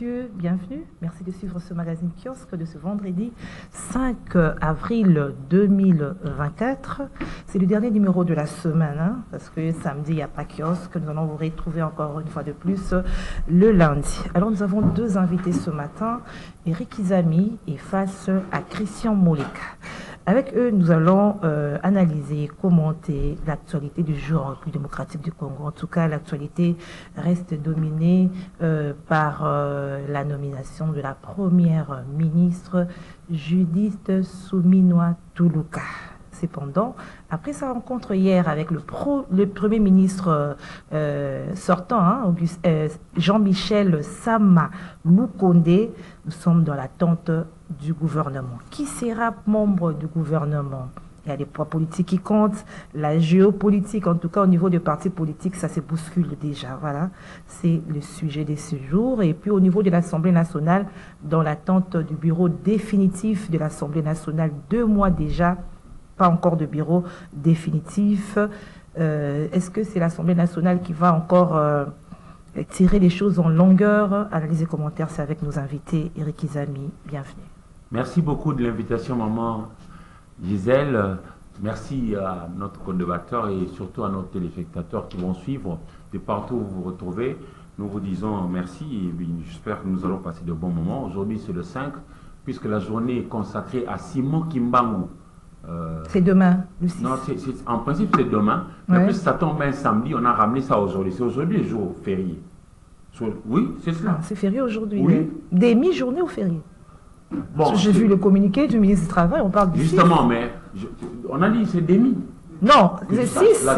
messieurs, bienvenue. Merci de suivre ce magazine kiosque de ce vendredi 5 avril 2024. C'est le dernier numéro de la semaine, hein, parce que samedi, il n'y a pas kiosque. Nous allons vous retrouver encore une fois de plus le lundi. Alors, nous avons deux invités ce matin, Eric Izami et face à Christian Moleka. Avec eux, nous allons analyser, commenter l'actualité du jour en République démocratique du Congo. En tout cas, l'actualité reste dominée par la nomination de la première ministre Judith Suminwa Tuluka. Cependant, après sa rencontre hier avec le Premier ministre sortant, hein, Jean-Michel Sama Lukonde, nous sommes dans l'attente du gouvernement. Qui sera membre du gouvernement? Il y a des poids politiques qui comptent, la géopolitique, en tout cas au niveau des partis politiques, ça se bouscule déjà. Voilà, c'est le sujet de ce jour. Et puis au niveau de l'Assemblée nationale, dans l'attente du bureau définitif de l'Assemblée nationale, 2 mois déjà, pas encore de bureau définitif. Est-ce que c'est l'Assemblée nationale qui va encore tirer les choses en longueur? Analyse et commentaires, c'est avec nos invités. Eric Izami, bienvenue. Merci beaucoup de l'invitation, maman Gisèle. Merci à notre co-débatteur et surtout à nos téléspectateurs qui vont suivre de partout où vous vous retrouvez. Nous vous disons merci et j'espère que nous allons passer de bons moments. Aujourd'hui, c'est le 5, puisque la journée est consacrée à Simon Kimbangu. C'est demain, le 6. Non, en principe, c'est demain. Mais Ouais. puisque ça tombe un samedi, on a ramené ça aujourd'hui. C'est aujourd'hui le jour férié. Oui, c'est cela. C'est férié aujourd'hui. Oui. Des mi-journées au férié. Bon, J'ai vu le communiqué du ministre du Travail, on parle du 6. justement, mais on a dit c'est demi. Non, c'est 6.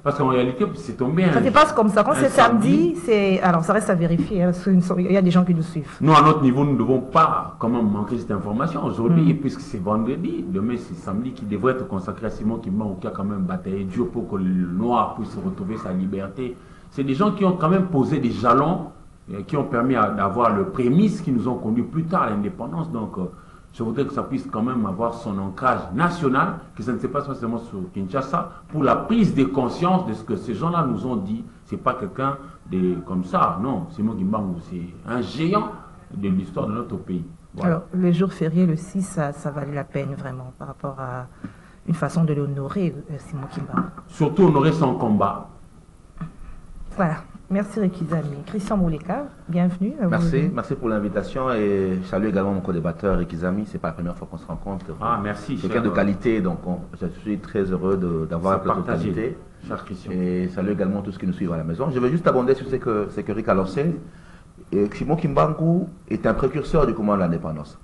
Parce qu'en réalité, c'est tombé Ça se passe comme ça. Quand un c'est samedi, c'est. Alors, ça reste à vérifier. Hein, parce qu'il y a des gens qui nous suivent. Nous, à notre niveau, nous ne devons pas quand même manquer cette information aujourd'hui, puisque c'est vendredi. Demain, c'est samedi qui devrait être consacré à Simon Kimbangu, qui a quand même bataillé dur pour que le noir puisse retrouver sa liberté. C'est des gens qui ont quand même posé des jalons, qui ont permis d'avoir le prémisse qui nous ont conduit plus tard à l'indépendance. Donc, je voudrais que ça puisse quand même avoir son ancrage national, que ça ne se passe pas seulement sur Kinshasa, pour la prise de conscience de ce que ces gens-là nous ont dit. C'est pas quelqu'un comme ça, non. Simon Kimbangu, c'est un géant de l'histoire de notre pays. Voilà. Alors, le jour férié, le 6, ça valait la peine vraiment par rapport à une façon de l'honorer, Simon Kimbangu. Surtout honorer son combat. Voilà. Merci Eric Izami. Christian Moleka, bienvenue. Merci pour l'invitation et je salue également mon co-débatteur Eric Izami. C'est pas la première fois qu'on se rencontre. Ah, merci. Quelqu'un de qualité, donc je suis très heureux d'avoir un plateau de qualité. Cher Christian. Et salut également tous qui nous suivent à la maison. Je vais juste abonder sur ce que Eric a lancé. Simon Kimbangu est un précurseur du combat de l'indépendance.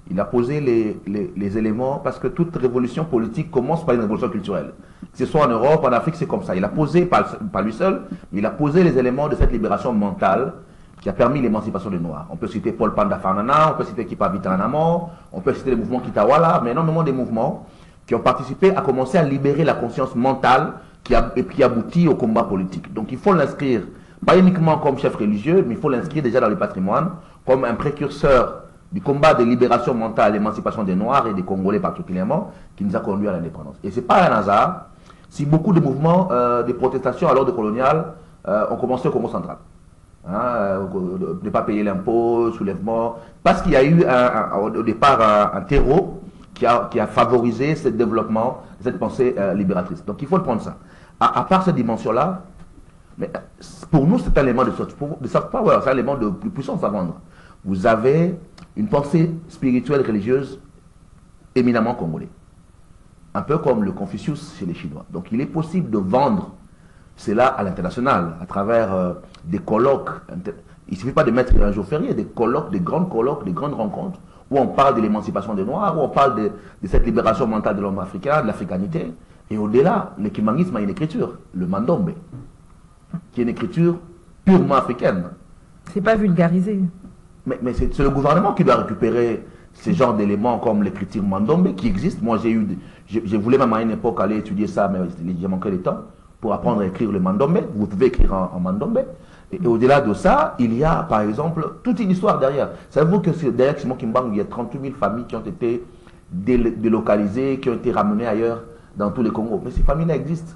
Il a posé les éléments, parce que toute révolution politique commence par une révolution culturelle. Que ce soit en Europe, en Afrique, c'est comme ça. Il a posé, pas lui seul, mais il a posé les éléments de cette libération mentale qui a permis l'émancipation des Noirs. On peut citer Paul Panda Farnana, on peut citer Kipa Vitanamo, on peut citer le mouvement Kitawala, mais énormément des mouvements qui ont participé à commencer à libérer la conscience mentale qui aboutit au combat politique. Donc il faut l'inscrire, pas uniquement comme chef religieux, mais il faut l'inscrire déjà dans le patrimoine, comme un précurseur du combat de libération mentale, l'émancipation des Noirs et des Congolais particulièrement, qui nous a conduit à l'indépendance. Et ce n'est pas un hasard si beaucoup de mouvements de protestation à l'ordre colonial ont commencé au Congo central. De ne pas payer l'impôt, soulèvement, parce qu'il y a eu au départ un terreau qui a favorisé ce développement, cette pensée libératrice. Donc il faut le prendre ça. À part cette dimension-là, mais pour nous c'est un élément de soft power, c'est un élément de puissance à vendre. Vous avez une pensée spirituelle religieuse éminemment congolais. Un peu comme le Confucius chez les Chinois. Donc il est possible de vendre cela à l'international, à travers des colloques. Il ne suffit pas de mettre un jour férié, des colloques, des grandes rencontres, où on parle de l'émancipation des Noirs, où on parle de cette libération mentale de l'homme africain, de l'africanité. Et au-delà, le kimangisme a une écriture, le mandombe, qui est une écriture purement africaine. C'est pas vulgarisé. Mais c'est le gouvernement qui doit récupérer ces genres d'éléments comme l'écriture mandombe qui existe. Moi, je voulais même à une époque aller étudier ça, mais j'ai manqué de temps pour apprendre à écrire le mandombe. Vous pouvez écrire en mandombe. Et au-delà de ça, il y a, par exemple, toute une histoire derrière. Savez-vous que derrière Simon Kimbangu, il y a 38 000 familles qui ont été délocalisées, qui ont été ramenées ailleurs dans tous les Congos. Mais ces familles-là existent.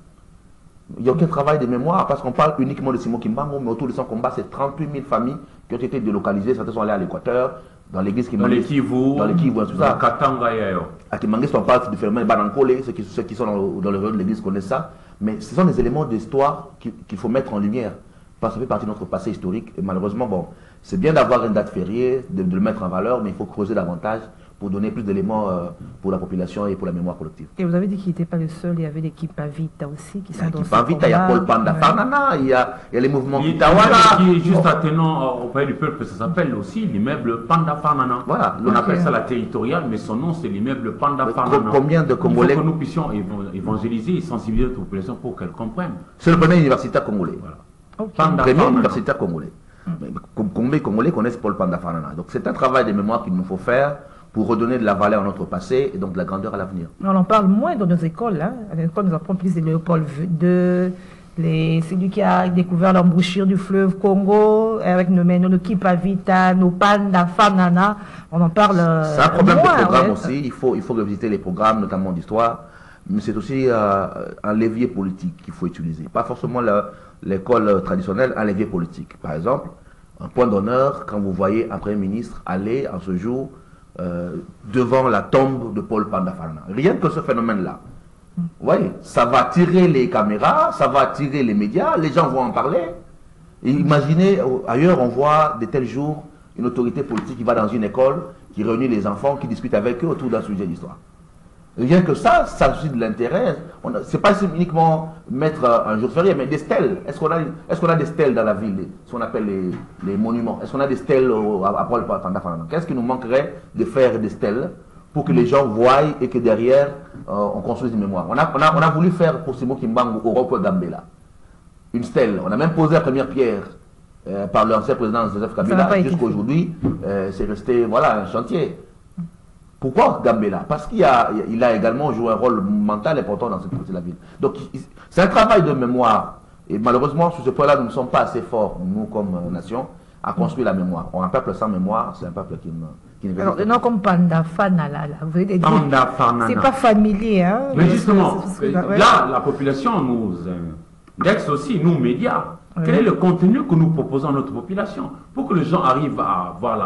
Il n'y a aucun travail de mémoire parce qu'on parle uniquement de Simon Kimbangu, mais autour de son combat, c'est 38 000 familles qui ont été délocalisées. Certains sont allés à l'Équateur, dans l'église Kimbangu. Dans les Kivu, tout ça. Katanga et ailleurs. À Kimbangu, on parle du phénomène Banankole, ceux qui sont dans le réseau de l'église connaissent ça. Mais ce sont des éléments d'histoire qu'il faut mettre en lumière. Parce que ça fait partie de notre passé historique. Et malheureusement, bon, c'est bien d'avoir une date fériée, de le mettre en valeur, mais il faut creuser davantage pour donner plus d'éléments pour la population et pour la mémoire collective. Et vous avez dit qu'il n'était pas le seul, il y avait l'équipe Avita aussi qui sont dans ce combat. Il y a Paul Panda Farnana, il y a les mouvements Kitawala. Qui est juste attenant au Palais du Peuple, ça s'appelle aussi l'immeuble Panda Farnana. Voilà. On appelle ça la territoriale, mais son nom c'est l'immeuble Panda Farnana. Combien de Congolais... Il faut que nous puissions évangéliser et sensibiliser la population pour qu'elle comprenne. C'est le premier universitaire congolais. Voilà. Okay. Premier universitaire congolais. Combien de Congolais connaissent Paul Panda Farnana? Donc c'est un travail de mémoire qu'il nous faut faire pour redonner de la valeur à notre passé et donc de la grandeur à l'avenir. On en parle moins dans nos écoles. Hein. À l'école, nous apprenons plus de Léopold II, c'est lui qui a découvert l'embouchure du fleuve Congo, avec nos Kipavita, nos Panda Farnana. On en parle c'est un problème moins, de programme ouais. aussi. Il faut revisiter les programmes, notamment d'histoire. Mais c'est aussi un levier politique qu'il faut utiliser. Pas forcément l'école traditionnelle, un levier politique. Par exemple, un point d'honneur, quand vous voyez un Premier ministre aller en ce jour devant la tombe de Paul Panda Farnana. Rien que ce phénomène-là. Vous voyez, ça va attirer les caméras, ça va attirer les médias, les gens vont en parler. Et imaginez, ailleurs, on voit de tels jours une autorité politique qui va dans une école, qui réunit les enfants, qui discute avec eux autour d'un sujet d'histoire. Rien que ça suscite de l'intérêt. Ce n'est pas uniquement mettre un jour férié, mais des stèles. Est-ce qu'on a des stèles dans la ville, ce qu'on appelle les monuments? Est-ce qu'on a des stèles à Paul Panda Farnana? Qu'est-ce qui nous manquerait de faire des stèles pour que les gens voient et que derrière, on construise une mémoire? On a voulu faire pour Simon Kimbangu au Roi Gambela une stèle. On a même posé la première pierre par l'ancien président Joseph Kabila. Jusqu'à aujourd'hui, c'est resté un chantier. Pourquoi Gambela? Parce qu'il a également joué un rôle mental important dans cette partie de la ville. Donc c'est un travail de mémoire. Et malheureusement, sur ce point-là, nous ne sommes pas assez forts, nous comme nation, à construire la mémoire. Un peuple sans mémoire, c'est un peuple qui ne Alors, non comme Panda Farnana, vous voyez, Panda Farnana. C'est pas familier. Hein, mais justement, là, la population nous indexe aussi, nous, médias. Quel est le contenu que nous proposons à notre population pour que les gens arrivent à avoir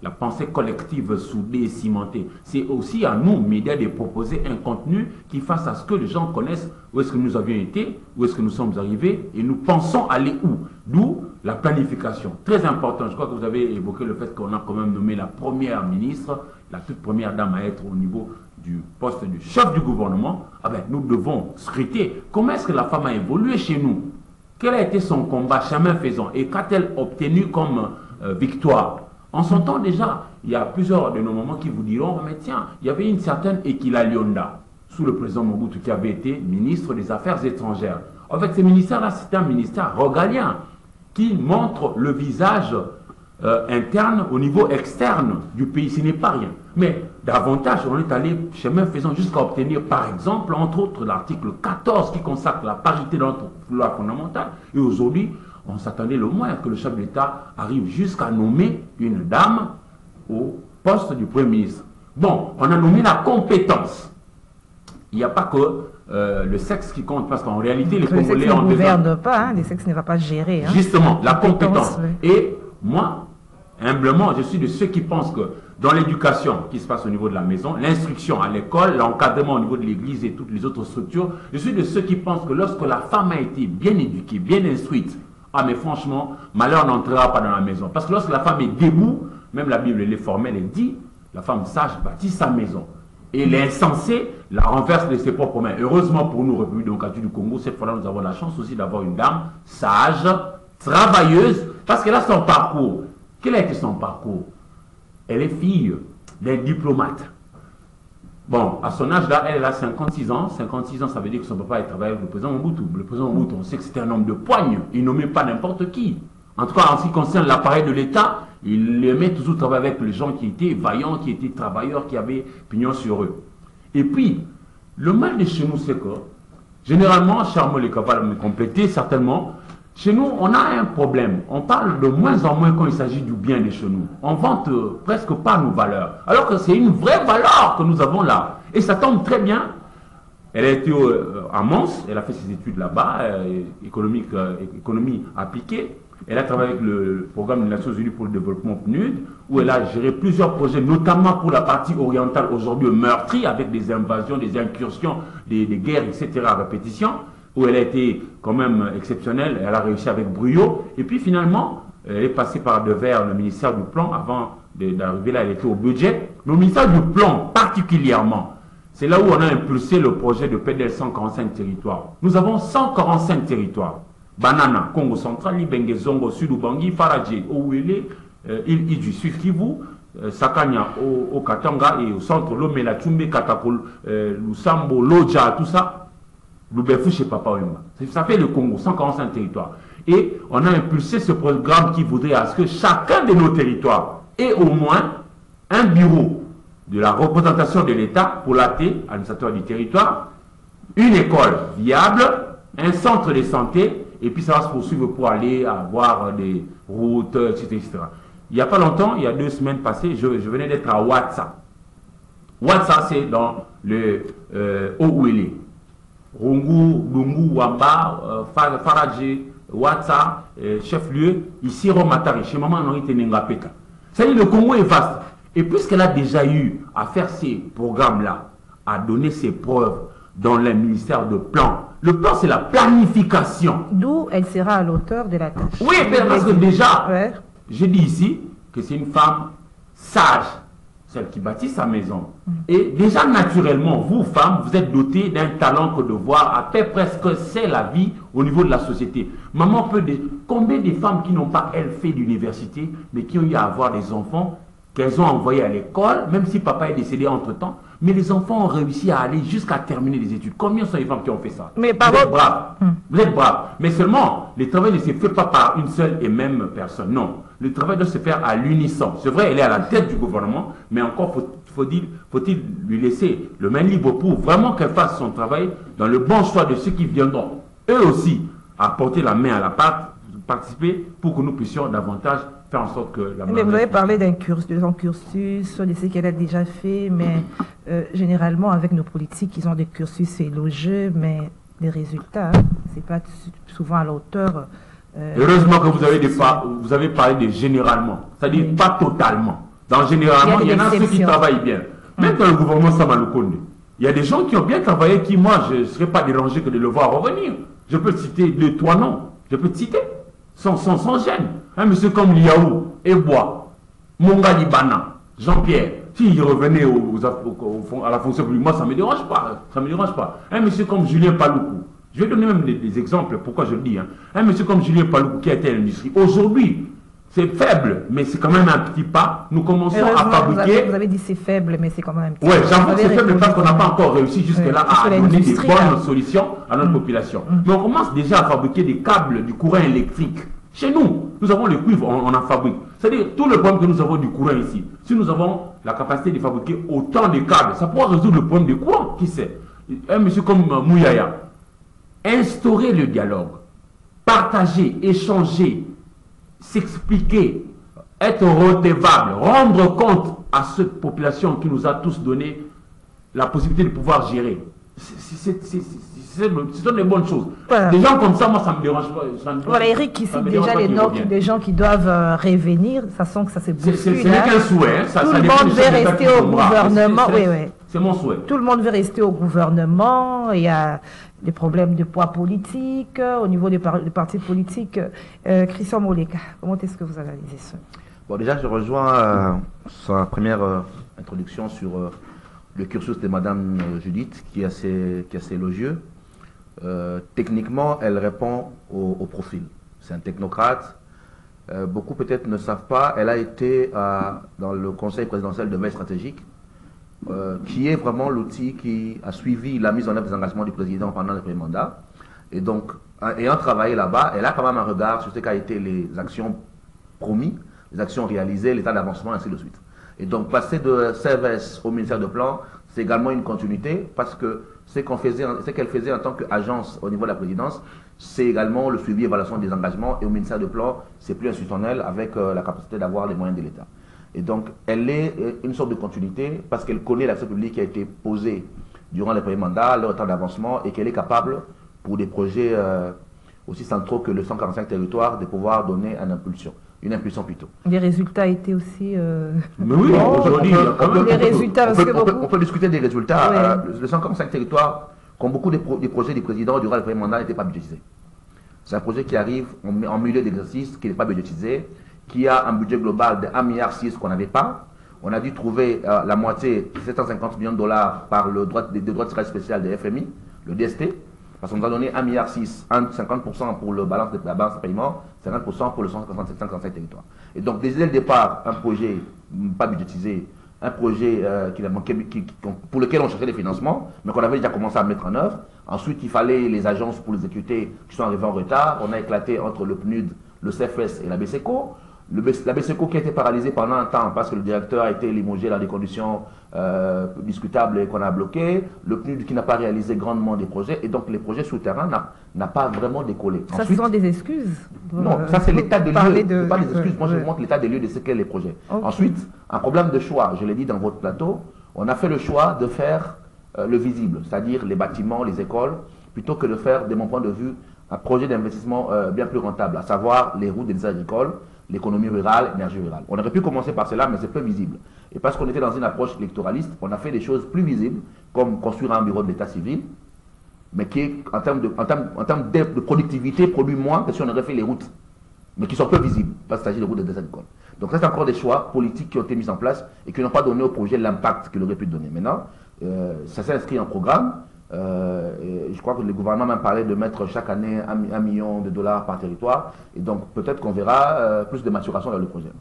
la pensée collective soudée et cimentée? C'est aussi à nous, médias, de proposer un contenu qui fasse à ce que les gens connaissent où est-ce que nous avions été, où est-ce que nous sommes arrivés et nous pensons aller où. D'où la planification. Très important, je crois que vous avez évoqué le fait qu'on a quand même nommé la première ministre, la toute première dame à être au niveau du poste du chef du gouvernement. Ah ben, nous devons scruter comment est-ce que la femme a évolué chez nous. Quel a été son combat chemin faisant et qu'a-t-elle obtenu comme victoire? En son temps déjà, il y a plusieurs de nos moments qui vous diront, mais tiens, il y avait une certaine Ekila Lyonda, sous le président Mobutu, qui avait été ministre des Affaires étrangères. En fait, ce ministère-là, c'est un ministère regalien qui montre le visage interne au niveau externe du pays. Ce n'est pas rien. Mais davantage, on est allé chemin faisant jusqu'à obtenir, par exemple, entre autres, l'article 14 qui consacre la parité dans notre loi fondamentale. Et aujourd'hui, on s'attendait le moins que le chef de l'État arrive jusqu'à nommer une dame au poste du Premier ministre. Bon, on a nommé la compétence. Il n'y a pas que le sexe qui compte, parce qu'en réalité, les Congolais ont besoin... Le sexe ne gouverne pas, hein, le sexe ne va pas gérer. Hein. Justement, la compétence. Oui. Et moi, humblement, je suis de ceux qui pensent que dans l'éducation qui se passe au niveau de la maison, l'instruction à l'école, l'encadrement au niveau de l'église et toutes les autres structures, je suis de ceux qui pensent que lorsque la femme a été bien éduquée, bien instruite, ah mais franchement, malheur n'entrera pas dans la maison. Parce que lorsque la femme est debout, même la Bible, elle est formelle, elle dit, la femme sage bâtit sa maison. Et l'insensé la renverse de ses propres mains. Heureusement pour nous, République démocratique du Congo, cette fois-là, nous avons la chance aussi d'avoir une dame sage, travailleuse, parce qu'elle a son parcours. Quel a été son parcours? Elle est fille d'un diplomate. Bon, à son âge là, elle a 56 ans. 56 ans, ça veut dire que son papa est travaillé avec le président Mobutu. Le président Mobutu, on sait que c'était un homme de poigne. Il nommait pas n'importe qui. En tout cas, en ce qui concerne l'appareil de l'État, il aimait toujours travailler avec les gens qui étaient vaillants, qui étaient travailleurs, qui avaient pignon sur eux. Et puis, le mal de chez nous, c'est que, généralement, Charmol est capable de me compléter, certainement, chez nous, on a un problème. On parle de moins en moins quand il s'agit du bien de chez nous. On vante presque pas nos valeurs. Alors que c'est une vraie valeur que nous avons là. Et ça tombe très bien. Elle a été à Mons, elle a fait ses études là-bas, économie appliquée. Elle a travaillé avec le programme des Nations Unies pour le développement PNUD, où elle a géré plusieurs projets, notamment pour la partie orientale aujourd'hui meurtrie, avec des invasions, des incursions, des guerres, etc. à répétition, où elle a été quand même exceptionnelle. Elle a réussi avec brio. Et puis finalement, elle est passée par devers le ministère du Plan avant d'arriver là, elle était au budget. Mais au ministère du Plan, particulièrement, c'est là où on a impulsé le projet de PDL 145 territoires. Nous avons 145 territoires. Banana, Congo central, Libenge, Zongo, Sud-Ubangi, Faradje, Ouele, île du Sud Kivu, Sakanya au Katanga et au centre, Lomela, Tchumbe, Katakol, Lusambo, Loja, tout ça. Loubefu chez Papa Wemba. Ça fait le Congo, 145 territoires. Et on a impulsé ce programme qui voudrait à ce que chacun de nos territoires ait au moins un bureau de la représentation de l'État pour l'AT, administrateur du territoire, une école viable, un centre de santé, et puis ça va se poursuivre pour aller avoir des routes, etc. etc. Il n'y a pas longtemps, il y a 2 semaines passées, je venais d'être à Ouatsa. Ouatsa, c'est dans le Ouele. Rungu, Lungu, Wamba, Faradje, Ouatsa, chef-lieu, ici Romatari, chez Maman Henri Tenengapeka. C'est-à-dire le Congo est vaste. Et puisqu'elle a déjà eu à faire ces programmes-là, à donner ses preuves dans le ministère de Plan, le plan c'est la planification. D'où elle sera à l'auteur de la tâche. Oui, parce que déjà, je dis ici que c'est une femme sage, celle qui bâtit sa maison. Et déjà naturellement, vous femmes, vous êtes dotées d'un talent que de voir à peu près ce que c'est la vie au niveau de la société. Maman peut combien de femmes qui n'ont pas, elles, fait d'université, mais qui ont eu à avoir des enfants qu'elles ont envoyés à l'école, même si papa est décédé entre-temps, mais les enfants ont réussi à aller jusqu'à terminer les études. Combien sont les femmes qui ont fait ça? Mais vous êtes braves. Vous êtes braves. Mais seulement, le travail ne se fait pas par une seule et même personne. Non. Le travail doit se faire à l'unisson. C'est vrai, elle est à la tête du gouvernement, mais encore faut-il lui laisser le main libre pour vraiment qu'elle fasse son travail dans le bon choix de ceux qui viendront, eux aussi, à porter la main à la pâte, participer pour que nous puissions davantage faire en sorte que la... Mais vous avez parlé d'un cursus, de ce qu'elle a déjà fait, mais généralement avec nos politiques, ils ont des cursus élogieux, mais les résultats, c'est pas souvent à la hauteur. Heureusement que vous avez parlé de généralement, c'est-à-dire pas totalement. Dans généralement, il y en a ceux qui travaillent bien. Même dans le gouvernement Samaloukonde, il y a des gens qui ont bien travaillé, qui moi, je ne serais pas dérangé que de le voir revenir. Je peux citer 2-3 noms, je peux te citer, sans gêne. Un monsieur comme Liaou, Ebois, Monga Libana, Jean-Pierre, s'il revenait à la fonction publique, moi ça ne me dérange pas. Ça me dérange pas. Un monsieur comme Julien Paloukou, je vais donner même des exemples, pourquoi je le dis. Un monsieur comme Julien Paloukou qui a été à l'industrie, aujourd'hui, c'est faible, mais c'est quand même un petit pas. Nous commençons à fabriquer... Vous avez dit c'est faible, mais c'est quand même un petit pas. Oui, j'avoue que c'est faible parce qu'on n'a pas encore réussi jusque-là à donner des bonnes solutions à notre population. Mais on commence déjà à fabriquer des câbles du courant électrique. Chez nous, nous avons le cuivre, on en fabrique. C'est-à-dire, tout le problème que nous avons du courant ici, si nous avons la capacité de fabriquer autant de câbles, ça pourra résoudre le problème du courant, qui sait. Un monsieur comme Mouyaya, instaurer le dialogue, partager, échanger, s'expliquer, être redevable, rendre compte à cette population qui nous a tous donné la possibilité de pouvoir gérer. Ce sont des bonnes choses. Voilà. Des gens comme ça, moi, ça ne me dérange pas. Voilà, Eric, ici, déjà les noms des gens qui doivent revenir, ça sent que ça s'est bousculé. Ce n'est qu'un souhait. Tout le monde veut rester au gouvernement. C'est mon souhait. Tout le monde veut rester au gouvernement. Il y a des problèmes de poids politique au niveau des partis politiques. Christian Moleka, comment est-ce que vous analysez ça? Bon, déjà, je rejoins sa première introduction sur le cursus de Madame Judith, qui est assez élogieux. Techniquement, elle répond au profil. C'est un technocrate. Beaucoup peut-être ne savent pas, elle a été dans le conseil présidentiel de veille stratégique, qui est vraiment l'outil qui a suivi la mise en œuvre des engagements du président pendant le premier mandat. Et donc, ayant travaillé là-bas, elle a quand même un regard sur ce qu'a été les actions promises, les actions réalisées, l'état d'avancement, ainsi de suite. Et donc, passer de CVS au ministère de Plan, c'est également une continuité, parce que ce qu'elle faisait en tant qu'agence au niveau de la présidence, c'est également le suivi et évaluation des engagements, et au ministère de Plan, c'est plus institutionnel avec la capacité d'avoir les moyens de l'État. Et donc, elle est une sorte de continuité, parce qu'elle connaît l'action publique qui a été posée durant les premiers mandats, leur temps d'avancement, et qu'elle est capable, pour des projets aussi centraux que le 145 territoires, de pouvoir donner une impulsion plutôt. Les résultats étaient aussi... Mais oui, aujourd'hui, on peut discuter des résultats. Oui. Le 145 territoires, comme beaucoup des projets du président durant le premier mandat, n'étaient pas budgétisés. C'est un projet qui arrive en milieu d'exercice, qui n'est pas budgétisé, qui a un budget global de 1,6 milliard qu'on n'avait pas. On a dû trouver la moitié, 750 millions de dollars, par le droit de tirage spécial de FMI, le DST, parce qu'on nous a donné 1,6 milliard, 50% pour la balance de paiement, 50% pour le 155 territoires. Et donc, dès le départ, un projet pas budgétisé, un projet pour lequel on cherchait des financements, mais qu'on avait déjà commencé à mettre en œuvre. Ensuite, il fallait les agences pour l'exécuter qui sont arrivées en retard. On a éclaté entre le PNUD, le CFS et la BCECO. La BCECO qui a été paralysée pendant un temps parce que le directeur a été limogé dans des conditions discutables et qu'on a bloqué. Le PNUD qui n'a pas réalisé grandement des projets. Et donc, les projets souterrains n'ont pas vraiment décollé. Ça, ce sont des excuses? Non, ça c'est l'état des lieux. Ce n'est pas des excuses. Moi, je vous montre l'état des lieux de ce qu'est les projets. Okay. Ensuite, un problème de choix. Je l'ai dit dans votre plateau. On a fait le choix de faire le visible, c'est-à-dire les bâtiments, les écoles, plutôt que de faire, de mon point de vue, un projet d'investissement bien plus rentable, à savoir les routes des agricoles, l'économie rurale, l'énergie rurale. On aurait pu commencer par cela, mais c'est peu visible. Et parce qu'on était dans une approche électoraliste, on a fait des choses plus visibles, comme construire un bureau de l'état civil, mais qui, en termes de productivité, produit moins que si on aurait fait les routes, mais qui sont peu visibles, parce qu'il s'agit de routes des agricoles. Donc, c'est encore des choix politiques qui ont été mis en place et qui n'ont pas donné au projet l'impact qu'il aurait pu donner. Maintenant, ça s'est inscrit en programme. Je crois que le gouvernement m'a parlé de mettre chaque année 1 million de dollars par territoire. Et donc, peut-être qu'on verra plus de maturation dans le projet.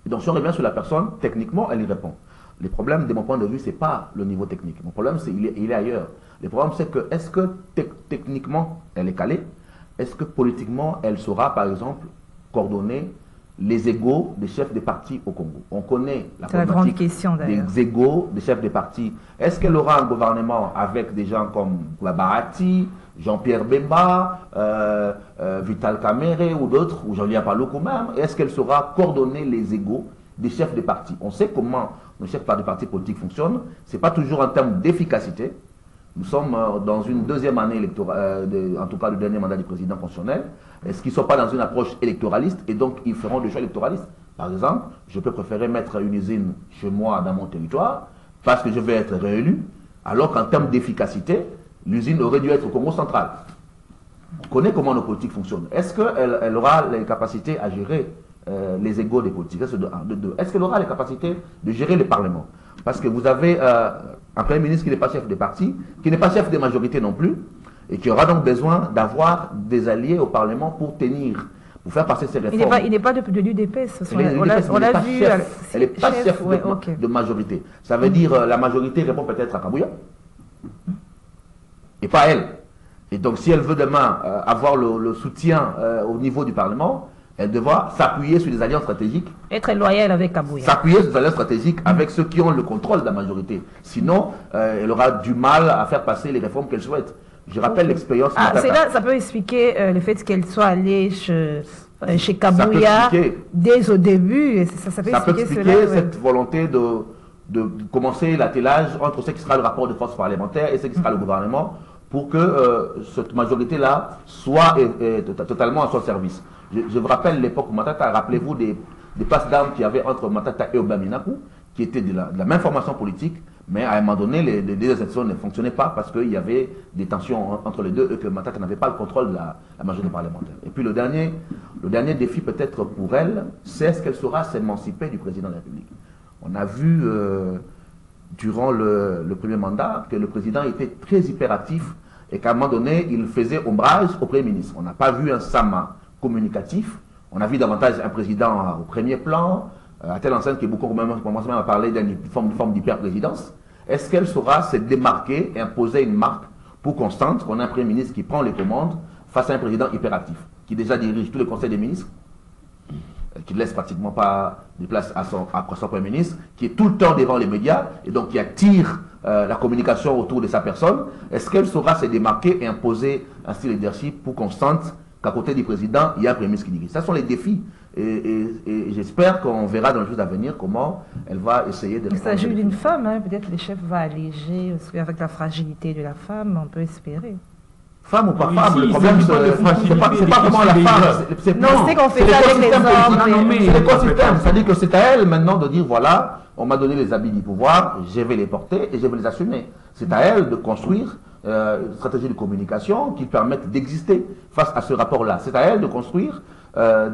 Et donc, si on revient sur la personne, techniquement, elle y répond. Les problèmes, de mon point de vue, ce n'est pas le niveau technique. Mon problème, c'est qu'il est ailleurs. Le problème, c'est que, est-ce que techniquement, elle est calée? Est-ce que politiquement, elle saura, par exemple, coordonner les égos des chefs des partis au Congo? On connaît la problématique des égos des chefs des partis. Est-ce qu'elle aura un gouvernement avec des gens comme Barati, Jean-Pierre Bemba, Vital Kamerhe ou d'autres, ou Jean-Lia Paloukou même? Est-ce qu'elle saura coordonner les égos des chefs des partis? On sait comment nos chefs des partis politiques fonctionnent. Ce n'est pas toujours en termes d'efficacité. Nous sommes dans une deuxième année électorale, en tout cas le dernier mandat du président constitutionnel. Est-ce qu'ils ne sont pas dans une approche électoraliste et donc ils feront des choix électoralistes? Par exemple, je peux préférer mettre une usine chez moi dans mon territoire parce que je vais être réélu, alors qu'en termes d'efficacité, l'usine aurait dû être au Congo central. On connaît comment nos politiques fonctionnent. Est-ce qu'elle aura les capacités à gérer les égos des politiques? De deux. Est-ce qu'elle aura les capacités de gérer le Parlement? Parce que vous avez un Premier ministre qui n'est pas chef des partis, qui n'est pas chef des majorités non plus, et qui aura donc besoin d'avoir des alliés au Parlement pour faire passer ces réformes. Il n'est pas de l'UDP, on l'a vu. Elle n'est pas chef de majorité. Ça veut dire la majorité répond peut-être à Kabouya, et pas elle. Et donc si elle veut demain avoir le soutien au niveau du Parlement, elle devra s'appuyer sur des alliances stratégiques. Être loyale avec Kabouya. S'appuyer sur des alliances stratégiques avec ceux qui ont le contrôle de la majorité. Sinon, elle aura du mal à faire passer les réformes qu'elle souhaite. Je rappelle l'expérience. C'est là, ça peut expliquer le fait qu'elle soit allée chez Kabouya dès au début. Ça peut expliquer cette volonté de commencer l'attelage entre ce qui sera le rapport de force parlementaire et ce qui sera le gouvernement pour que cette majorité-là soit totalement à son service. Je vous rappelle l'époque Matata, rappelez-vous des passes d'armes qu'il y avait entre Matata et Obaminaku, qui étaient de la même formation politique, mais à un moment donné, les deux institutions ne fonctionnaient pas parce qu'il y avait des tensions entre les deux et que Matata n'avait pas le contrôle de la majorité parlementaire. Et puis le dernier défi peut-être pour elle, c'est est-ce qu'elle saura s'émanciper du président de la République. On a vu durant le premier mandat que le président était très hyperactif et qu'à un moment donné, il faisait ombrage au Premier ministre. On n'a pas vu un Sama communicatif, on a vu davantage un président au premier plan, à telle enseigne que beaucoup commencent même à parler d'une forme d'hyper-présidence. Est-ce qu'elle saura se démarquer et imposer une marque pour qu'on sente qu'on a un Premier ministre qui prend les commandes face à un président hyperactif, qui déjà dirige tous les conseils des ministres, qui ne laisse pratiquement pas de place à son Premier ministre, qui est tout le temps devant les médias et donc qui attire la communication autour de sa personne? Est-ce qu'elle saura se démarquer et imposer un style de leadership pour qu'on sente qu'à côté du président, il y a un Premier ministre qui dirige? Ce sont les défis Et j'espère qu'on verra dans les jours à venir comment elle va essayer de... Il s'agit d'une femme, hein. Peut-être que le chef va alléger, parce qu'avec la fragilité de la femme, on peut espérer. Femme ou pas Oui, femme, si, le problème c'est pas vraiment la femme. Non, c'est qu'on fait ça avec les hommes. C'est l'écosystème, c'est-à-dire que c'est à elle maintenant de dire voilà, on m'a donné les habits du pouvoir, je vais les porter et je vais les assumer. C'est à elle de construire une stratégie de communication qui permette d'exister face à ce rapport-là. C'est à elle de construire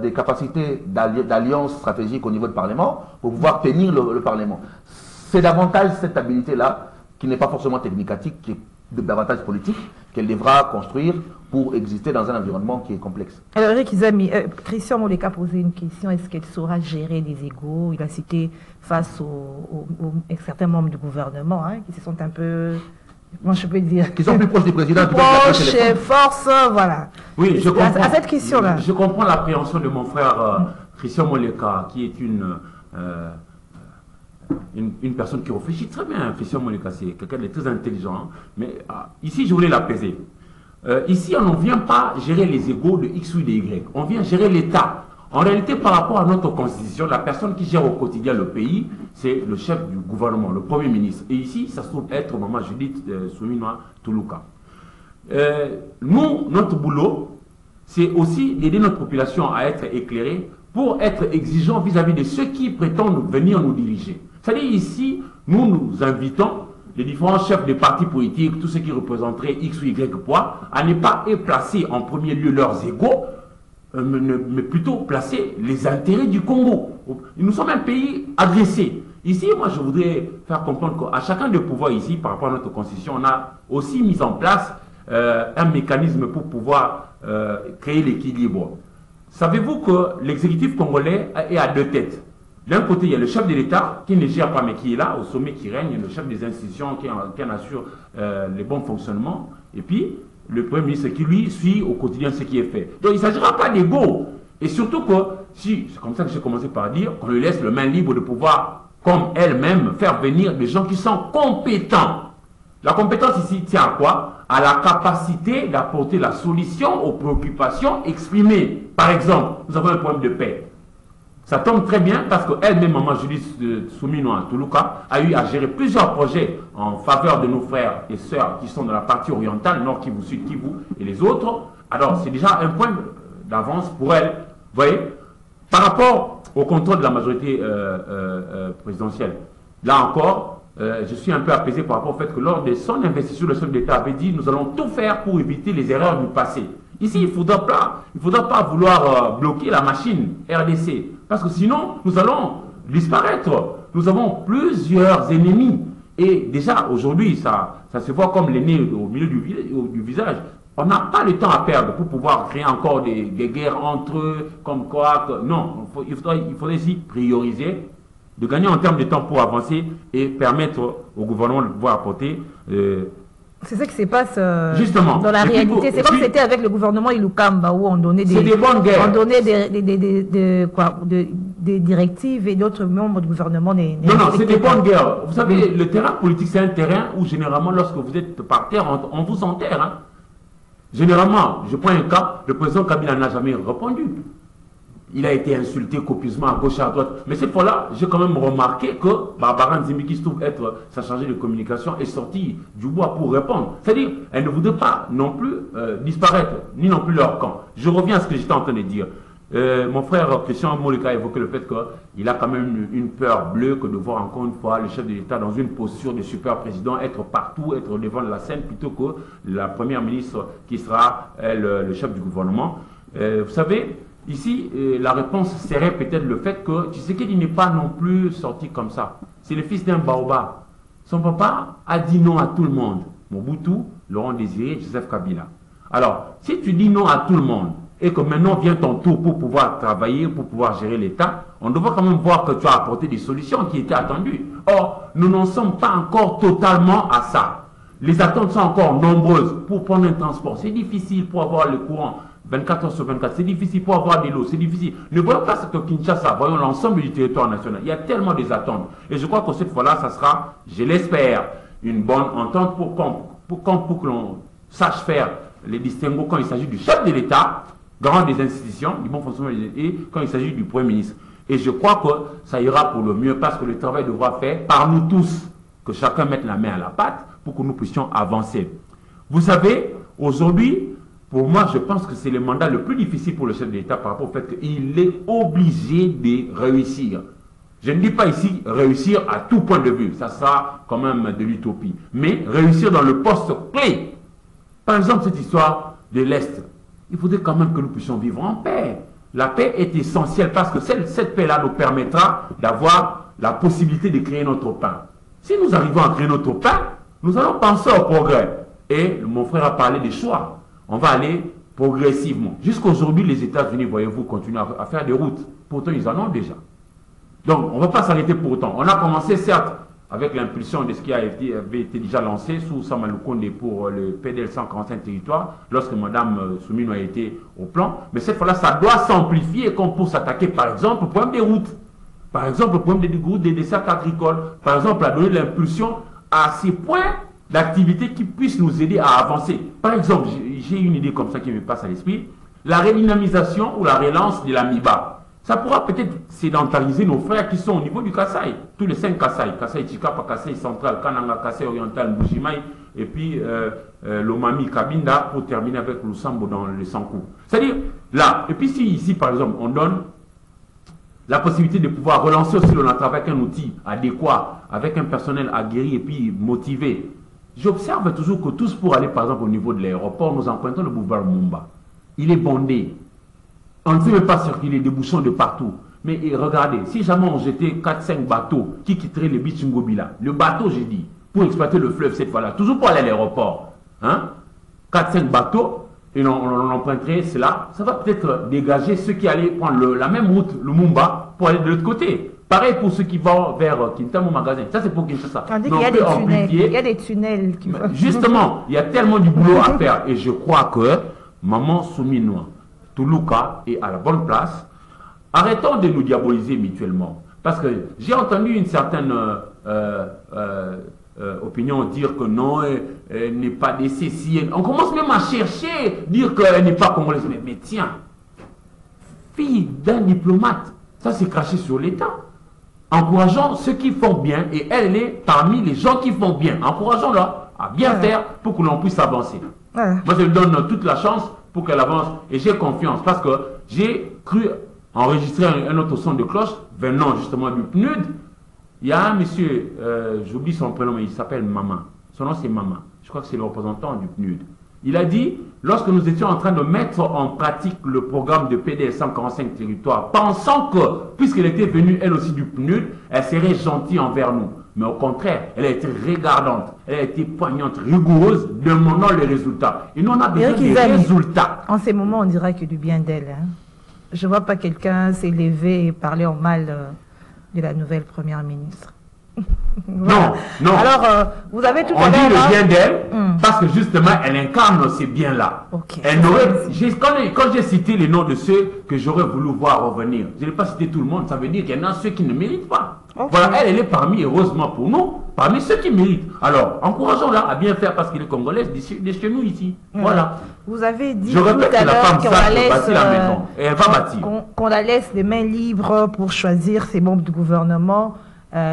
des capacités d'alliance stratégique au niveau du Parlement pour pouvoir tenir le Parlement. C'est davantage cette habilité-là, qui n'est pas forcément technicatique, qui est davantage politique, qu'elle devra construire pour exister dans un environnement qui est complexe. Alors, Eric Izami, Christian Moleka a posé une question. Est-ce qu'elle saura gérer les égos? Il a cité face à certains membres du gouvernement qui se sont un peu... Moi, je peux dire... Qui sont plus proches du président. Proches, force, voilà. Oui, je comprends. À cette question-là. Je comprends l'appréhension de mon frère Christian Moleka, qui est une personne qui réfléchit très bien. Christian Moleka, c'est quelqu'un de très intelligent. Mais ici, je voulais l'apaiser. Ici, on ne vient pas gérer les égos de X ou de Y. On vient gérer l'État. En réalité, par rapport à notre constitution, la personne qui gère au quotidien le pays, c'est le chef du gouvernement, le Premier ministre. Et ici, ça se trouve être Maman Judith Suminwa Tuluka. Nous, notre boulot, c'est aussi d'aider notre population à être éclairée pour être exigeant vis-à-vis de ceux qui prétendent venir nous diriger. C'est-à-dire ici, nous invitons les différents chefs de partis politiques, tous ceux qui représenteraient X ou Y poids, à ne pas placer en premier lieu leurs égos, mais plutôt placer les intérêts du Congo. Nous sommes un pays agressé. Ici, moi, je voudrais faire comprendre qu'à chacun des pouvoirs ici, par rapport à notre constitution, on a aussi mis en place un mécanisme pour pouvoir créer l'équilibre. Savez-vous que l'exécutif congolais est à deux têtes? D'un côté, il y a le chef de l'État qui ne gère pas, mais qui est là, au sommet, qui règne, le chef des institutions qui en assure les bons fonctionnements, et puis le Premier ministre qui, lui, suit au quotidien ce qui est fait. Donc, il ne s'agira pas d'ego. Et surtout que, si, c'est comme ça que j'ai commencé par dire, qu'on lui laisse le main libre de pouvoir, comme elle-même, faire venir des gens qui sont compétents. La compétence ici tient à quoi? À la capacité d'apporter la solution aux préoccupations exprimées. Par exemple, nous avons un problème de paix. Ça tombe très bien parce qu'elle-même, Maman Judith Suminwa Tuluka, a eu à gérer plusieurs projets en faveur de nos frères et sœurs qui sont dans la partie orientale, Nord Kivu, Sud Kivu et les autres. Alors, c'est déjà un point d'avance pour elle. Vous voyez, par rapport au contrôle de la majorité présidentielle, là encore, je suis un peu apaisé par rapport au fait que lors de son investiture, le chef d'État avait dit « Nous allons tout faire pour éviter les erreurs du passé ». Ici, il ne faudra pas vouloir bloquer la machine RDC, parce que sinon, nous allons disparaître. Nous avons plusieurs ennemis. Et déjà, aujourd'hui, ça se voit comme l'aîné au milieu du visage. On n'a pas le temps à perdre pour pouvoir créer encore des guerres entre eux, comme quoi... Non, il faudrait ici prioriser, de gagner en termes de temps pour avancer et permettre au gouvernement de pouvoir apporter... c'est ça qui se passe justement dans la réalité. C'est comme c'était avec le gouvernement Ilukamba où on donnait des bonnes guerres. On donnait des directives et d'autres membres du gouvernement. Non, c'est des bonnes guerres. Vous savez, le terrain politique, c'est un terrain où généralement, lorsque vous êtes par terre, on vous enterre. Hein. Généralement, je prends un cas, le président Kabila n'a jamais répondu. Il a été insulté copieusement à gauche et à droite. Mais cette fois-là, j'ai quand même remarqué que Barbara Nzimbi, qui se trouve être sa chargée de communication, est sortie du bois pour répondre. C'est-à-dire, elle ne voudrait pas non plus disparaître, ni non plus leur camp. Je reviens à ce que j'étais en train de dire. Mon frère Christian Moleka a évoqué le fait qu'il a quand même une peur bleue que de voir encore une fois le chef de l'État dans une posture de super président, être partout, être devant la scène, plutôt que la première ministre qui sera le chef du gouvernement. Vous savez, ici, la réponse serait peut-être le fait que Tshisekedi n'est pas non plus sorti comme ça. C'est le fils d'un baobab. Son papa a dit non à tout le monde. Mobutu, Laurent Désiré, Joseph Kabila. Alors, si tu dis non à tout le monde, et que maintenant vient ton tour pour pouvoir travailler, pour pouvoir gérer l'État, on devrait quand même voir que tu as apporté des solutions qui étaient attendues. Or, nous n'en sommes pas encore totalement à ça. Les attentes sont encore nombreuses pour prendre un transport. C'est difficile pour avoir le courant 24 heures sur 24. C'est difficile pour avoir de l'eau. C'est difficile. Ne voyons pas ce que Kinshasa, voyons l'ensemble du territoire national. Il y a tellement des attentes. Et je crois que cette fois-là, ça sera, je l'espère, une bonne entente pour que l'on sache faire les distinguos quand il s'agit du chef de l'État garant des institutions, du bon fonctionnement et quand il s'agit du Premier ministre. Et je crois que ça ira pour le mieux parce que le travail devra faire par nous tous, que chacun mette la main à la pâte pour que nous puissions avancer. Vous savez, aujourd'hui, pour moi, je pense que c'est le mandat le plus difficile pour le chef de l'État par rapport au fait qu'il est obligé de réussir. Je ne dis pas ici réussir à tout point de vue, ça sera quand même de l'utopie, mais réussir dans le poste clé. Par exemple, cette histoire de l'Est, il faudrait quand même que nous puissions vivre en paix. La paix est essentielle parce que cette paix-là nous permettra d'avoir la possibilité de créer notre pain. Si nous arrivons à créer notre pain, nous allons penser au progrès. Et mon frère a parlé des choix. On va aller progressivement. Jusqu'aujourd'hui, les États-Unis, voyez-vous, continuent à faire des routes. Pourtant, ils en ont déjà. Donc, on ne va pas s'arrêter pour autant. On a commencé, certes, avec l'impulsion de ce qui avait été déjà lancé sous Sama Lukonde pour le PDL 145 territoires, lorsque Mme Soumino a été au plan. Mais cette fois-là, ça doit s'amplifier comme pour s'attaquer, par exemple, au problème des routes. Par exemple, au problème des routes, des desserts agricoles. Par exemple, à donner l'impulsion à ces points d'activité qui puissent nous aider à avancer. Par exemple, j'ai une idée comme ça qui me passe à l'esprit. La redynamisation ou la relance de la MIBA. Ça pourra peut-être sédentariser nos frères qui sont au niveau du Kasaï. Tous les 5 Kasaï. Kasaï Chikapa, Kasaï Central, Kananga, Kasaï Oriental, Mbujimaï, et puis l'Omami Kabinda pour terminer avec l'Usambo dans le Sankou. C'est-à-dire, là, et puis si ici, par exemple, on donne la possibilité de pouvoir relancer aussi le travail avec un outil adéquat, avec un personnel aguerri et puis motivé. J'observe toujours que tous pour aller, par exemple, au niveau de l'aéroport, nous empruntons le boulevard Mumba. Il est bondé. On ne peut pas circuler des bouchons de partout. Mais regardez, si jamais on jetait 4-5 bateaux qui quitteraient le Bichingobila, le bateau, j'ai dit, pour exploiter le fleuve cette fois-là, toujours pour aller à l'aéroport, hein, 4-5 bateaux, et on emprunterait cela, ça va peut-être dégager ceux qui allaient prendre la même route, le Mumba, pour aller de l'autre côté. Pareil pour ceux qui vont vers Kintamou Magasin. Ça, c'est pour Kinshasa. Il y a des tunnels qui vont... Justement, il y a tellement du boulot à faire. Et je crois que Maman Souminoa, Toulouka est à la bonne place. Arrêtons de nous diaboliser mutuellement. Parce que j'ai entendu une certaine opinion dire que non, elle n'est pas des CCN. On commence même à chercher, dire qu'elle n'est pas congolaise. Mais tiens, fille d'un diplomate, ça c'est craché sur l'État. Encourageons ceux qui font bien, et elle est parmi les gens qui font bien. Encourageons-la à bien faire pour que l'on puisse avancer. Moi, je lui donne toute la chance pour qu'elle avance, et j'ai confiance, parce que j'ai cru enregistrer un autre son de cloche venant justement du PNUD. Il y a un monsieur, j'oublie son prénom, mais il s'appelle Maman. Son nom c'est Maman. Je crois que c'est le représentant du PNUD. Il a dit, lorsque nous étions en train de mettre en pratique le programme de PDL 145 territoires, pensant que, puisqu'elle était venue elle aussi du PNUD, elle serait gentille envers nous. Mais au contraire, elle a été regardante, elle a été poignante, rigoureuse, demandant les résultats. Et nous, on a besoin des résultats. En ces moments, on dirait que du bien d'elle. Hein. Je ne vois pas quelqu'un s'élever et parler en mal de la nouvelle première ministre. Voilà. Non. Alors, vous avez tout à l'heure... On dit le bien d'elle parce que justement, elle incarne ces biens-là. Okay. Quand j'ai cité les noms de ceux que j'aurais voulu voir revenir, je n'ai pas cité tout le monde, ça veut dire qu'il y en a ceux qui ne méritent pas. Okay. Voilà, elle est parmi, heureusement pour nous, parmi ceux qui méritent. Alors, encourageons-la à bien faire parce qu'elle est congolaise de chez nous ici. Voilà. Vous avez dit je répète que la femme sage bâtit la maison et elle va bâtir. Qu'on la laisse les mains libres pour choisir ses membres du gouvernement.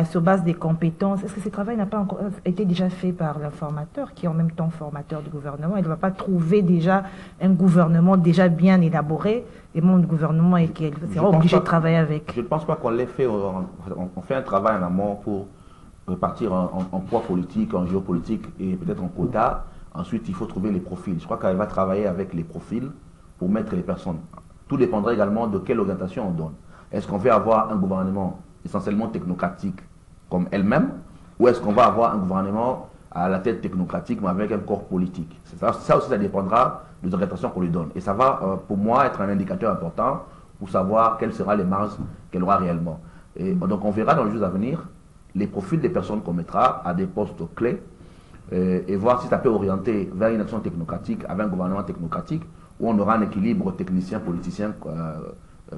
Sur base des compétences. Est-ce que ce travail n'a pas encore été déjà fait par l'informateur, qui est en même temps formateur du gouvernement? Elle ne va pas trouver déjà un gouvernement déjà bien élaboré, les membres du gouvernement, et qu'elle sera obligée de travailler avec? Je ne pense pas qu'on l'ait fait. On fait un travail en amont pour partir en poids politique, en géopolitique et peut-être en quota. Ensuite, il faut trouver les profils. Je crois qu'elle va travailler avec les profils pour mettre les personnes. Tout dépendra également de quelle orientation on donne. Est-ce qu'on veut avoir un gouvernement essentiellement technocratique comme elle-même, ou est-ce qu'on va avoir un gouvernement à la tête technocratique mais avec un corps politique? Ça aussi, ça dépendra de l'orientation qu'on lui donne. Et ça va, pour moi, être un indicateur important pour savoir quelles seront les marges qu'elle aura réellement. Et donc, on verra dans les jours à venir les profils des personnes qu'on mettra à des postes clés et voir si ça peut orienter vers une action technocratique avec un gouvernement technocratique où on aura un équilibre technicien-politicien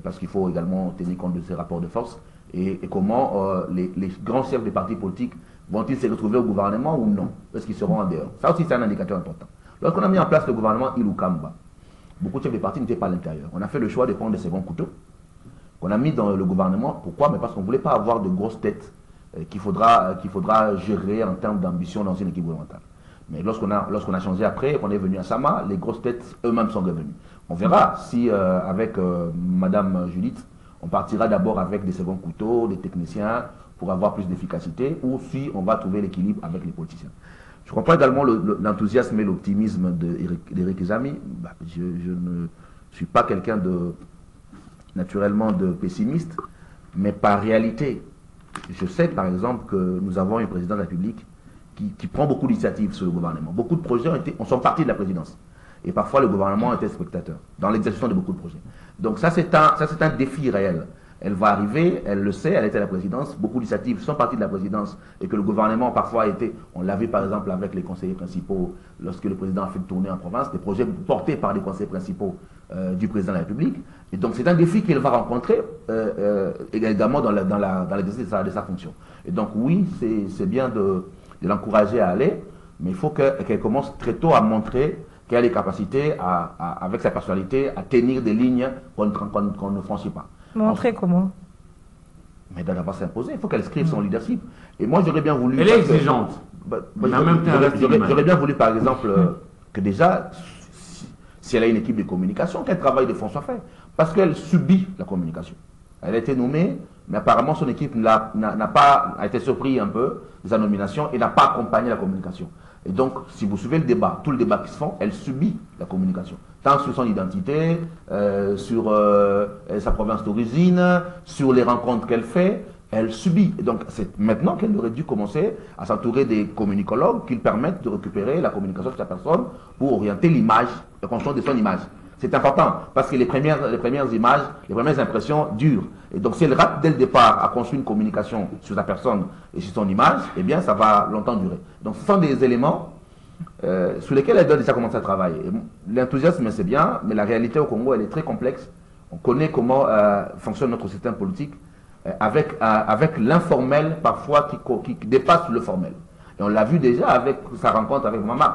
parce qu'il faut également tenir compte de ces rapports de force. Et comment les grands chefs des partis politiques vont-ils se retrouver au gouvernement ou non? Est-ce qu'ils seront en dehors? Ça aussi, c'est un indicateur important. Lorsqu'on a mis en place le gouvernement Ilukamba, beaucoup de chefs de parti n'étaient pas à l'intérieur. On a fait le choix de prendre des seconds couteaux qu'on a mis dans le gouvernement. Pourquoi? Mais parce qu'on ne voulait pas avoir de grosses têtes qu'il faudra gérer en termes d'ambition dans une équipe gouvernementale. Mais lorsqu'on a changé après, qu'on est venu à Sama, les grosses têtes eux-mêmes sont revenus. On verra si avec Madame Judith, on partira d'abord avec des seconds couteaux, des techniciens, pour avoir plus d'efficacité, ou si on va trouver l'équilibre avec les politiciens. Je comprends également l'enthousiasme et l'optimisme d'Éric Izami. Bah, je ne suis pas quelqu'un naturellement de pessimiste, mais par réalité, je sais par exemple que nous avons un président de la République qui prend beaucoup d'initiatives sur le gouvernement. Beaucoup de projets sont partis de la présidence. Et parfois, le gouvernement était spectateur dans l'exécution de beaucoup de projets. Donc ça, c'est un défi réel. Elle va arriver, elle le sait, elle était à la présidence. Beaucoup d'initiatives sont parties de la présidence et que le gouvernement parfois a été, on l'a vu par exemple avec les conseillers principaux, lorsque le président a fait une tournée en province, des projets portés par les conseillers principaux du président de la République. Et donc c'est un défi qu'elle va rencontrer également dans l'exercice de sa fonction. Et donc oui, c'est bien de l'encourager à aller, mais il faut qu'elle commence très tôt à montrer qu'elle a les capacités, avec sa personnalité, à tenir des lignes qu'on ne franchit pas. Montrer comment? Mais elle ne va pas s'imposer, il faut qu'elle scrive son leadership. Et moi, j'aurais bien voulu... Elle est exigeante. J'aurais bien voulu, par exemple, que déjà, si elle a une équipe de communication, qu'elle travaille de fond soit fait. Parce qu'elle subit la communication. Elle a été nommée, mais apparemment, son équipe a été surpris un peu de sa nomination et n'a pas accompagné la communication. Et donc, si vous suivez le débat, tout le débat qui se fait, elle subit la communication. Tant sur son identité, sur sa province d'origine, sur les rencontres qu'elle fait, elle subit. Et donc, c'est maintenant qu'elle aurait dû commencer à s'entourer des communicologues qui lui permettent de récupérer la communication de sa personne pour orienter l'image, la construction de son image. C'est important parce que les premières images, les premières impressions durent. Et donc, si elle rate dès le départ à construire une communication sur sa personne et sur son image, eh bien, ça va longtemps durer. Donc, ce sont des éléments sur lesquels elle doit déjà commencer à travailler. L'enthousiasme, c'est bien, mais la réalité au Congo, elle est très complexe. On connaît comment fonctionne notre système politique avec l'informel, parfois, qui dépasse le formel. Et on l'a vu déjà avec sa rencontre avec Mohamed.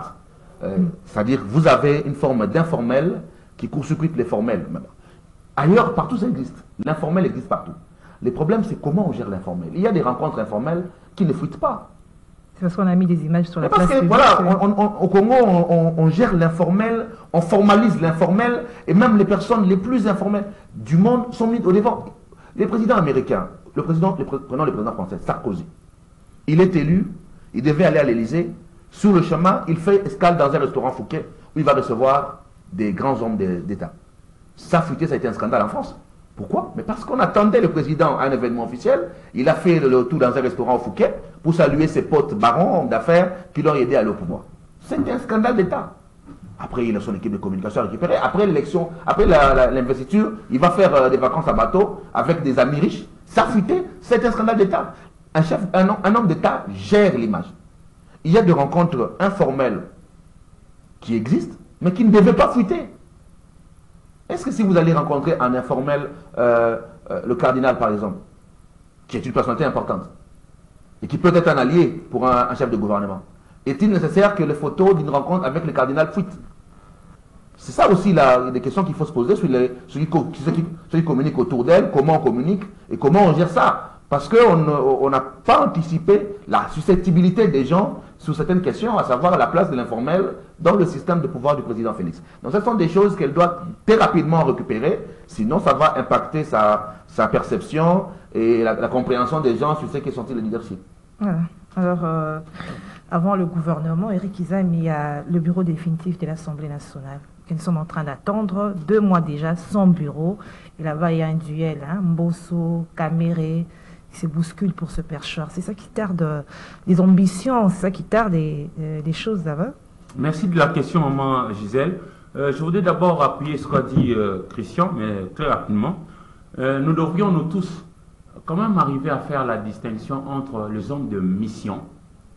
C'est-à-dire, vous avez une forme d'informel qui court-circuite les formels. Ailleurs, partout, ça existe. L'informel existe partout. Le problème, c'est comment on gère l'informel. Il y a des rencontres informelles qui ne fuitent pas. C'est parce qu'on a mis des images sur la place publique. Voilà, au Congo, on gère l'informel, on formalise l'informel, et même les personnes les plus informelles du monde sont mises au devant. Les présidents américains, prenons le président français, Sarkozy. Il est élu, il devait aller à l'Élysée. Sur le chemin, il fait escale dans un restaurant Fouquet où il va recevoir des grands hommes d'État. Ça, fuité, ça a été un scandale en France. Pourquoi? Mais parce qu'on attendait le président à un événement officiel. Il a fait le tour dans un restaurant au Fouquet pour saluer ses potes barons, hommes d'affaires, qui l'ont aidé à aller au pouvoir. C'était un scandale d'État. Après, il a son équipe de communication à récupérer. Après l'élection, après l'investiture, il va faire des vacances à bateau avec des amis riches. Ça, fuité, c'est un scandale d'État. Un homme d'État gère l'image. Il y a des rencontres informelles qui existent, mais qui ne devaient pas fuiter. Est-ce que si vous allez rencontrer en informel le cardinal, par exemple, qui est une personnalité importante, et qui peut être un allié pour un chef de gouvernement, est-il nécessaire que les photos d'une rencontre avec le cardinal fuitent? C'est ça aussi des questions qu'il faut se poser sur ceux qui communiquent autour d'elle, comment on communique et comment on gère ça. Parce qu'on n'a pas anticipé la susceptibilité des gens sur certaines questions, à savoir la place de l'informel dans le système de pouvoir du président Félix. Donc ce sont des choses qu'elle doit très rapidement récupérer, sinon ça va impacter sa perception et la compréhension des gens sur ce qui est sorti le leadership. Voilà. Alors, avant le gouvernement, Éric Izami a le bureau définitif de l'Assemblée nationale, que nous sommes en train d'attendre, 2 mois déjà, sans bureau. Et là-bas, il y a un duel, Mbosso, Caméré, se bouscule pour ce percheur. C'est ça qui tarde des ambitions, c'est ça qui tarde des choses d'avant. Merci de la question, maman Gisèle. Je voudrais d'abord appuyer ce qu'a dit Christian, mais très rapidement. Nous devrions, nous tous, quand même arriver à faire la distinction entre les hommes de mission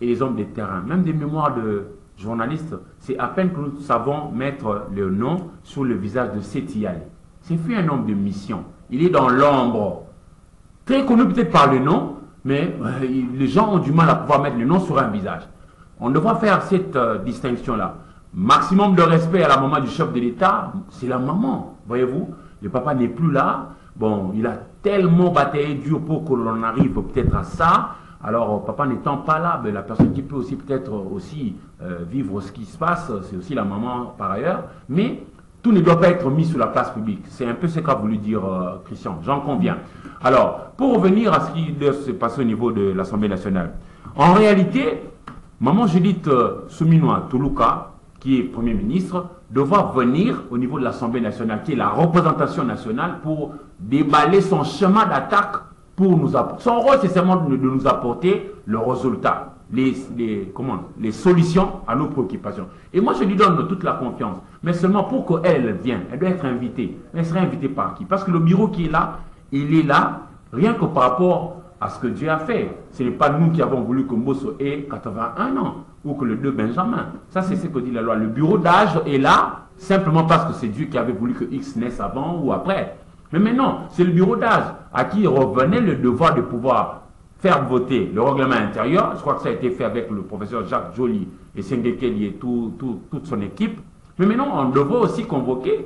et les hommes de terrain. Même des mémoires de journalistes, c'est à peine que nous savons mettre le nom sur le visage de Sétial. C'est fait un homme de mission. Il est dans l'ombre. Très connu peut-être par le nom, mais les gens ont du mal à pouvoir mettre le nom sur un visage. On devra faire cette distinction-là. maximum de respect à la maman du chef de l'État, c'est la maman, voyez-vous. Le papa n'est plus là. Bon, il a tellement bataillé dur pour que l'on arrive peut-être à ça. Alors, papa n'étant pas là, ben, la personne qui peut aussi peut-être aussi vivre ce qui se passe, c'est aussi la maman par ailleurs. Mais tout ne doit pas être mis sur la place publique. C'est un peu ce qu'a voulu dire Christian, j'en conviens. Alors, pour revenir à ce qui doit se passer au niveau de l'Assemblée nationale. En réalité, maman Judith Souminois Toulouka, qui est Premier ministre, devra venir au niveau de l'Assemblée nationale, qui est la représentation nationale, pour déballer son chemin d'attaque pour nous apporter. Son rôle, c'est seulement de nous apporter le résultat, les solutions à nos préoccupations. Et moi, je lui donne toute la confiance, mais seulement pour qu'elle vienne. Elle doit être invitée. Elle sera invitée par qui? Parce que le bureau qui est là, il est là rien que par rapport à ce que Dieu a fait. Ce n'est pas nous qui avons voulu que Mbosso ait 81 ans ou que le 2 Benjamin. Ça, c'est ce que dit la loi. Le bureau d'âge est là simplement parce que c'est Dieu qui avait voulu que X naisse avant ou après. Mais maintenant, c'est le bureau d'âge à qui revenait le devoir de pouvoir faire voter le règlement intérieur. Je crois que ça a été fait avec le professeur Jacques Joly et Sengekeli et toute son équipe. Mais maintenant, on devrait aussi convoquer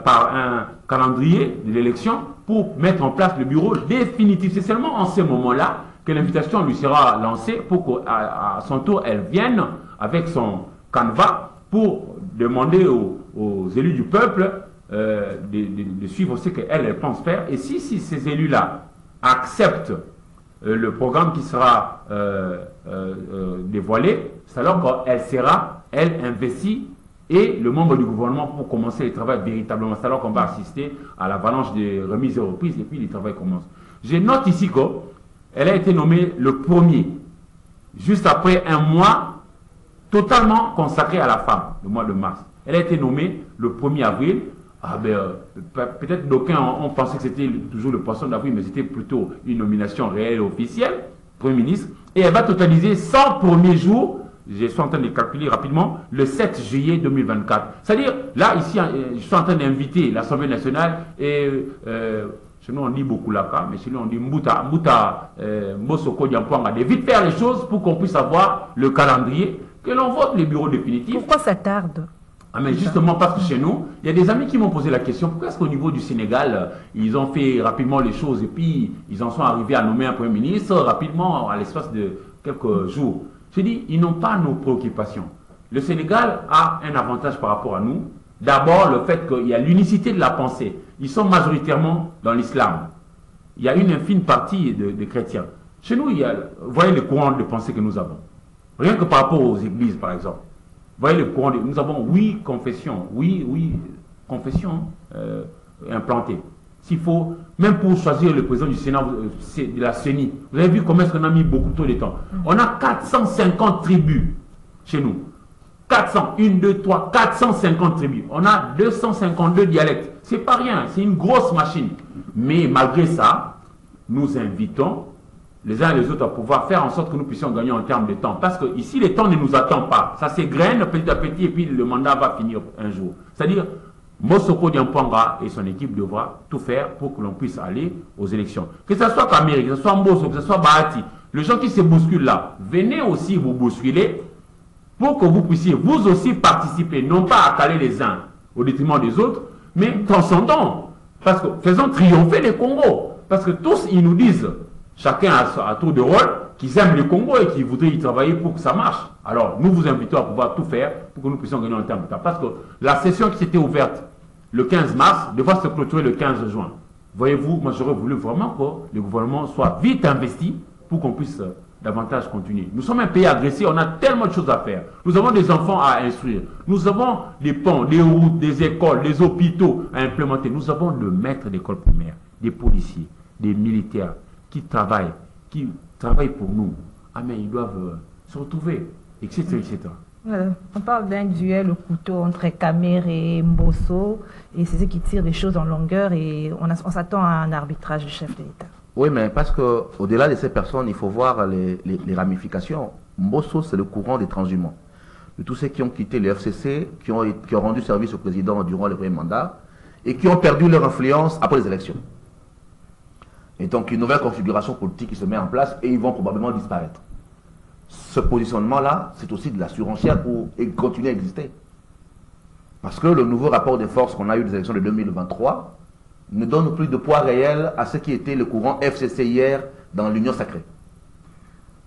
par un calendrier de l'élection pour mettre en place le bureau définitif. C'est seulement en ce moment-là que l'invitation lui sera lancée pour qu'à son tour, elle vienne avec son canevas pour demander aux élus du peuple de suivre ce qu'elle pense faire. Et si ces élus-là acceptent le programme qui sera dévoilé, c'est alors qu'elle sera, elle, investie et le membre du gouvernement pour commencer le travail véritablement. C'est alors qu'on va assister à l'avalanche des remises et reprises et puis le travail commence. Je note ici qu'elle a été nommée le premier, juste après un mois totalement consacré à la femme, le mois de mars. Elle a été nommée le 1er avril. Peut-être d'aucuns ont pensé que c'était toujours le poisson d'avril, mais c'était plutôt une nomination réelle et officielle, Premier ministre. Et elle va totaliser 100 premiers jours. Je suis en train de calculer rapidement, le 7 juillet 2024. C'est-à-dire, là, ici, je suis en train d'inviter l'Assemblée nationale et chez nous on dit beaucoup là, mais chez nous on dit Mbouta, Mbosoko, Diampoanga, de vite faire les choses pour qu'on puisse avoir le calendrier, que l'on vote les bureaux définitifs. Pourquoi ça tarde? Ah, mais justement parce que chez nous, il y a des amis qui m'ont posé la question, pourquoi est-ce qu'au niveau du Sénégal, ils ont fait rapidement les choses et puis ils en sont arrivés à nommer un Premier ministre rapidement à l'espace de quelques jours. Je dis, ils n'ont pas nos préoccupations. Le Sénégal a un avantage par rapport à nous. D'abord, le fait qu'il y a l'unicité de la pensée. Ils sont majoritairement dans l'islam. Il y a une infime partie de chrétiens. Chez nous, vous voyez le courant de pensée que nous avons. Rien que par rapport aux églises, par exemple. Vous voyez le courant nous avons 8 confessions. Oui, confessions implantées. S'il faut, même pour choisir le président du Sénat, de la CENI, vous avez vu comment est-ce qu'on a mis beaucoup trop de temps. On a 450 tribus chez nous. 400, 1, 2, 3, 450 tribus. On a 252 dialectes. C'est pas rien, c'est une grosse machine. Mais malgré ça, nous invitons les uns et les autres à pouvoir faire en sorte que nous puissions gagner en termes de temps. Parce que ici, le temps ne nous attend pas. Ça s'égrène petit à petit et puis le mandat va finir un jour. C'est-à-dire, Mbosoko Diampoanga et son équipe devra tout faire pour que l'on puisse aller aux élections. Que ce soit Kamiri, que ce soit Mbosso, que ce soit Bahati, les gens qui se bousculent là, venez aussi vous bousculer pour que vous puissiez vous aussi participer, non pas à caler les uns au détriment des autres, mais transcendons. Parce que faisons triompher les Congos. Parce que tous, ils nous disent, chacun à tour de rôle, qu'ils aiment le Congo et qu'ils voudraient y travailler pour que ça marche. Alors, nous vous invitons à pouvoir tout faire pour que nous puissions gagner en termes de temps. Parce que la session qui s'était ouverte le 15 mars devra se clôturer le 15 juin. Voyez-vous, moi j'aurais voulu vraiment que le gouvernement soit vite investi pour qu'on puisse davantage continuer. Nous sommes un pays agressé, on a tellement de choses à faire. Nous avons des enfants à instruire. Nous avons des ponts, des routes, des écoles, des hôpitaux à implémenter. Nous avons le maître d'école primaire, des policiers, des militaires qui travaillent pour nous. Ah mais ils doivent se retrouver, etc. etc. On parle d'un duel au couteau entre Kamer et Mbosso, et c'est ce qui tire les choses en longueur, et on s'attend à un arbitrage du chef de l'État. Oui, mais parce qu'au-delà de ces personnes, il faut voir les ramifications. Mbosso, c'est le courant des transhumants. De tous ceux qui ont quitté le FCC, qui ont rendu service au président durant le premier mandat, et qui ont perdu leur influence après les élections. Et donc, une nouvelle configuration politique qui se met en place, et ils vont probablement disparaître. Ce positionnement-là, c'est aussi de la surenchère pour continuer à exister. Parce que le nouveau rapport des forces qu'on a eu des élections de 2023 ne donne plus de poids réel à ce qui était le courant FCC hier dans l'Union sacrée.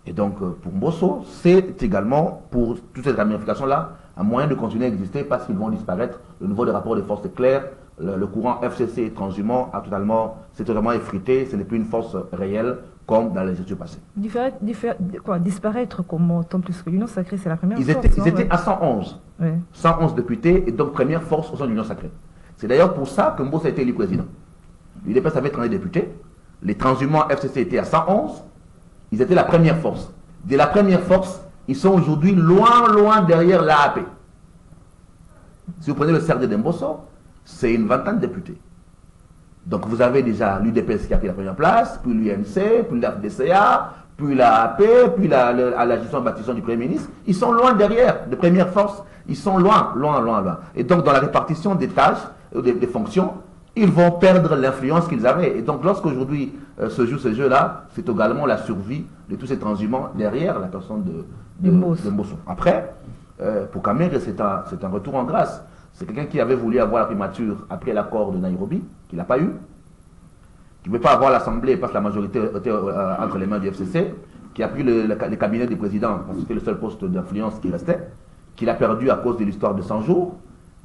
Et donc, pour Mbosso, c'est également, pour toute cette ramification-là, un moyen de continuer à exister parce qu'ils vont disparaître. Le niveau des rapports de force est clair. Le courant FCC transhumant c'est totalement effrité. Ce n'est plus une force réelle comme dans les études passées. Disparaître comment? Tant plus que l'Union sacrée, c'est la première Ils force. Ils étaient à 111. Ouais. 111 députés et donc première force au sein de l'Union sacrée. C'est d'ailleurs pour ça que Mbosso a été élu président. L'UDPS avait 30 députés. Les transhumants FCC étaient à 111. Ils étaient la première force. De la première force, ils sont aujourd'hui loin, loin derrière l'AAP. Si vous prenez le CRD de Mbosso, c'est une vingtaine de députés. Donc vous avez déjà l'UDPS qui a pris la première place, puis l'UNC, puis la FDCA, puis l'AAP, puis la gestion de bâtiment du Premier ministre. Ils sont loin derrière, de première force. Ils sont loin, loin, loin, loin. Et donc dans la répartition des tâches, des fonctions, ils vont perdre l'influence qu'ils avaient. Et donc lorsqu'aujourd'hui se joue ce jeu-là, c'est également la survie de tous ces transhumants derrière la personne de Mbosso. Après, pour Kamer, c'est un retour en grâce. C'est quelqu'un qui avait voulu avoir la primature après l'accord de Nairobi, qu'il n'a pas eu, qui ne veut pas avoir l'Assemblée parce que la majorité était entre les mains du FCC, qui a pris le cabinet du président, parce que c'était le seul poste d'influence qui restait, qu'il a perdu à cause de l'histoire de 100 jours,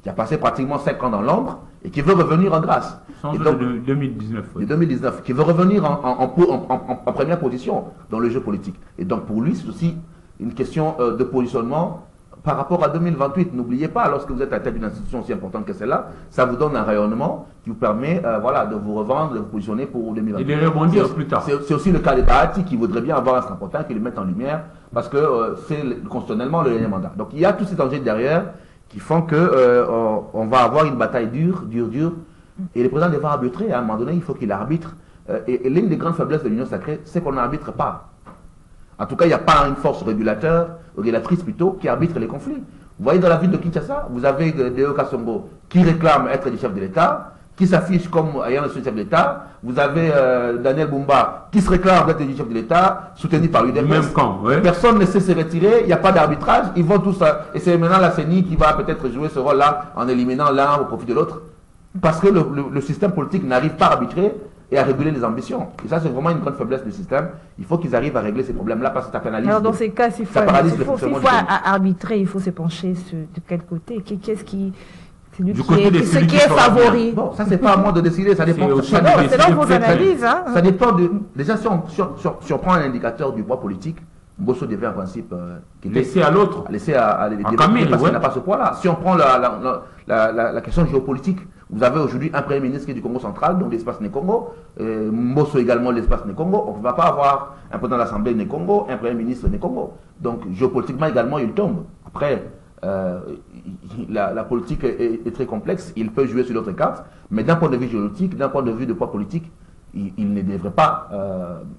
qui a passé pratiquement 5 ans dans l'ombre, et qui veut revenir en grâce. 100 jours de 2019. Oui. De 2019, qui veut revenir en première position dans le jeu politique. Et donc pour lui, c'est aussi une question de positionnement par rapport à 2028. N'oubliez pas, lorsque vous êtes à la tête d'une institution aussi importante que celle-là, ça vous donne un rayonnement qui vous permet de vous revendre, de vous positionner pour 2028. Et de rebondir plus tard. C'est aussi le cas de Bahati qui voudrait bien avoir un strapontin qui le mette en lumière, parce que c'est constitutionnellement le dernier mandat. Donc il y a tous ces enjeux derrière qui font qu'on va avoir une bataille dure, et le président devra arbitrer. À un moment donné, il faut qu'il arbitre. Et l'une des grandes faiblesses de l'Union sacrée, c'est qu'on n'arbitre pas. En tout cas, il n'y a pas une force régulatrice plutôt, qui arbitre les conflits. Vous voyez, dans la ville de Kinshasa, vous avez Deo Kassongo qui réclame être le chef de l'État, qui s'affiche comme ayant le chef de l'État. Vous avez Daniel Bumba qui se réclame d'être le chef de l'État, soutenu par l'UDPS. Même camp, ouais. Personne ne sait se retirer, il n'y a pas d'arbitrage, ils vont tous... Et c'est maintenant la CENI qui va peut-être jouer ce rôle-là en éliminant l'un au profit de l'autre. Parce que le système politique n'arrive pas à arbitrer et à réguler les ambitions. Et ça, c'est vraiment une grande faiblesse du système. Il faut qu'ils arrivent à régler ces problèmes-là parce que ça pénalise. Alors, dans ces cas, s'il faut arbitrer, il faut se pencher de quel côté? Qu'est-ce qui... Ce qui est favori. Bon, ça, c'est pas à moi de décider. Ça dépend. C'est dans vos analyses. Ça dépend de... Déjà, si on prend un indicateur du poids politique, Mbosso devait en principe... laisser à l'autre. Laisser à les débattre parce qu'il n'a pas ce poids-là. Si on prend la question géopolitique, vous avez aujourd'hui un Premier ministre qui est du Congo central, donc l'espace Né-Congo, Mbosso également l'espace Né-Congo. On ne va pas avoir un président de l'Assemblée Né-Congo, un Premier ministre Né-Congo. Donc géopolitiquement également, il tombe. Après, la politique est très complexe, il peut jouer sur d'autres cartes, mais d'un point de vue géopolitique, d'un point de vue de poids politique, il ne devrait pas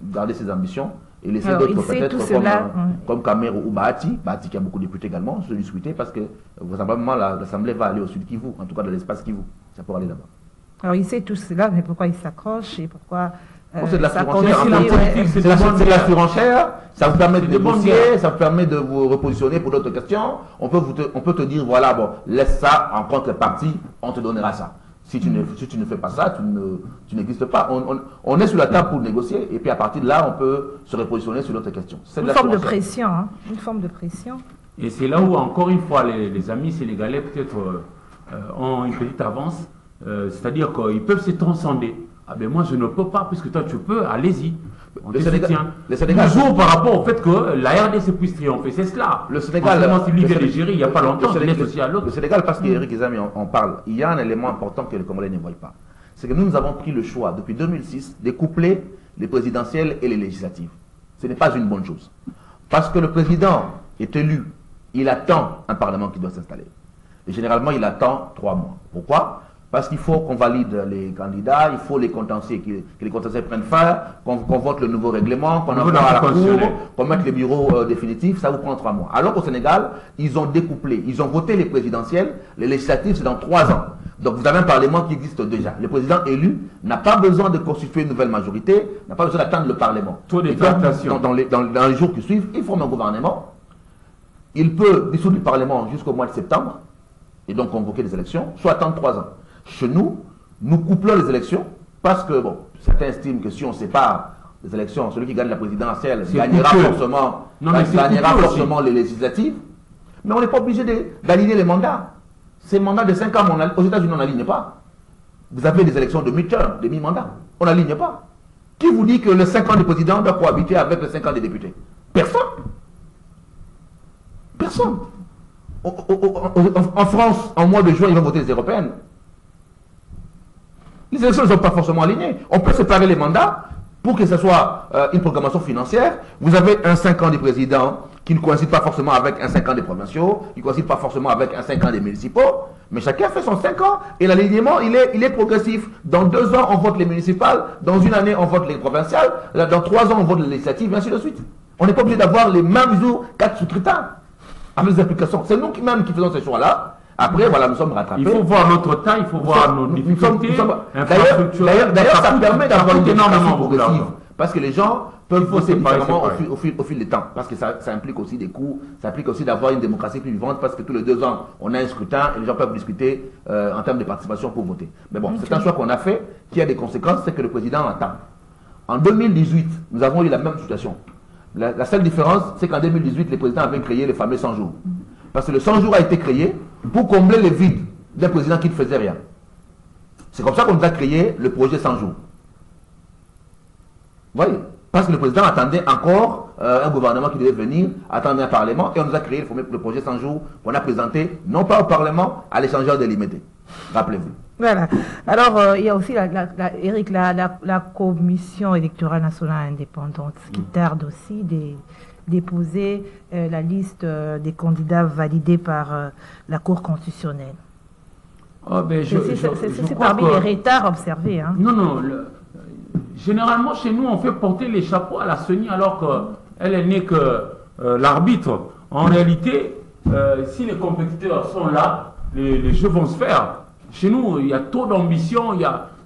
garder ses ambitions et laisser d'autres peut-être comme Kamer ou Bahati qui a beaucoup de députés également, se discuter parce que vraisemblablement l'Assemblée va aller au sud Kivu, en tout cas dans l'espace Kivu, ça pourra aller là-bas. Alors il sait tout cela, mais pourquoi il s'accroche et pourquoi... c'est de la surenchère, ça vous permet de négocier, ça vous permet de vous repositionner pour d'autres questions. On peut te dire, voilà, bon, laisse ça en contrepartie, on te donnera ça. Si tu ne fais pas ça, tu n'existes pas. On est sur la table pour négocier, et puis à partir de là, on peut se repositionner sur d'autres questions. Une forme de pression, hein. Une forme de pression. Et c'est là où, encore une fois, les amis sénégalais peut-être ont une petite avance, c'est-à-dire qu'ils peuvent se transcender. Ah ben moi je ne peux pas, puisque toi tu peux, allez-y. Le Sénégal, toujours par rapport au fait que la RDC puisse triompher, c'est cela. Le Sénégal, c'est lui qui a géré il n'y a pas longtemps, le Sénégal, parce qu'Éric Izami en parle, il y a un élément important que les Congolais ne voient pas. C'est que nous avons pris le choix, depuis 2006, de coupler les présidentielles et les législatives. Ce n'est pas une bonne chose. Parce que le président est élu, il attend un parlement qui doit s'installer. Et généralement, il attend 3 mois. Pourquoi ? Parce qu'il faut qu'on valide les candidats, il faut les contentieux, que les contentieux prennent fin, qu'on vote le nouveau règlement, qu'on envoie à la Cour, qu'on mette les bureaux définitifs, ça vous prend 3 mois. Alors qu'au Sénégal, ils ont découplé, ils ont voté les présidentielles, les législatives c'est dans 3 ans. Donc vous avez un parlement qui existe déjà. Le président élu n'a pas besoin de constituer une nouvelle majorité, n'a pas besoin d'attendre le parlement. Dans les jours qui suivent, il forme un gouvernement, il peut dissoudre le parlement jusqu'au mois de septembre, et donc convoquer des élections, soit attendre 3 ans. Chez nous, nous couplons les élections parce que, bon, certains estiment que si on sépare les élections, celui qui gagne la présidentielle gagnera forcément les législatives, mais on n'est pas obligé d'aligner les mandats. Ces mandats de 5 ans, aux États-Unis, on n'aligne pas. Vous avez des élections de mi-term, de mi-mandat. On n'aligne pas. Qui vous dit que les 5 ans de président doit cohabiter avec les 5 ans des députés? Personne. Personne. En France, en mois de juin, ils vont voter les européennes. Les élections ne sont pas forcément alignées. On peut séparer les mandats pour que ce soit une programmation financière. Vous avez un 5 ans du président qui ne coïncide pas forcément avec un 5 ans des provinciaux, qui ne coïncide pas forcément avec un 5 ans des municipaux, mais chacun fait son 5 ans et l'alignement, il est progressif. Dans 2 ans, on vote les municipales, dans 1 année, on vote les provinciales, dans 3 ans, on vote les législatives, et ainsi de suite. On n'est pas obligé d'avoir les mêmes jours 4 scrutins avec les applications. C'est nous même qui faisons ces choix-là. Après, voilà, nous sommes rattrapés. Il faut voir notre temps, il faut voir nos difficultés. D'ailleurs, ça permet d'avoir une démocratie progressive. Parce que les gens peuvent voter différemment au fil du temps. Parce que ça implique aussi des coûts, ça implique aussi d'avoir une démocratie plus vivante, parce que tous les 2 ans, on a un scrutin et les gens peuvent discuter en termes de participation pour voter. Mais bon, c'est un choix qu'on a fait, qui a des conséquences, c'est que le président attend. En 2018, nous avons eu la même situation. La seule différence, c'est qu'en 2018, les présidents avaient créé les fameux 100 jours. Parce que le 100 jours a été créé pour combler les vides d'un président qui ne faisait rien. C'est comme ça qu'on a créé le projet 100 jours. Vous voyez? Parce que le président attendait encore un gouvernement qui devait venir, attendait un parlement, et on nous a créé le projet 100 jours qu'on a présenté, non pas au parlement, à l'échangeur délimité. Rappelez-vous. Voilà. Alors, il y a aussi, Eric, la Commission électorale nationale indépendante, qui tarde aussi déposer la liste des candidats validés par la Cour constitutionnelle. Oh, ben c'est parmi les retards observés. Hein. Non. Généralement, chez nous, on fait porter les chapeaux à la CENI alors qu'elle n'est que l'arbitre. En réalité, si les compétiteurs sont là, les jeux vont se faire. Chez nous, il y a trop d'ambition.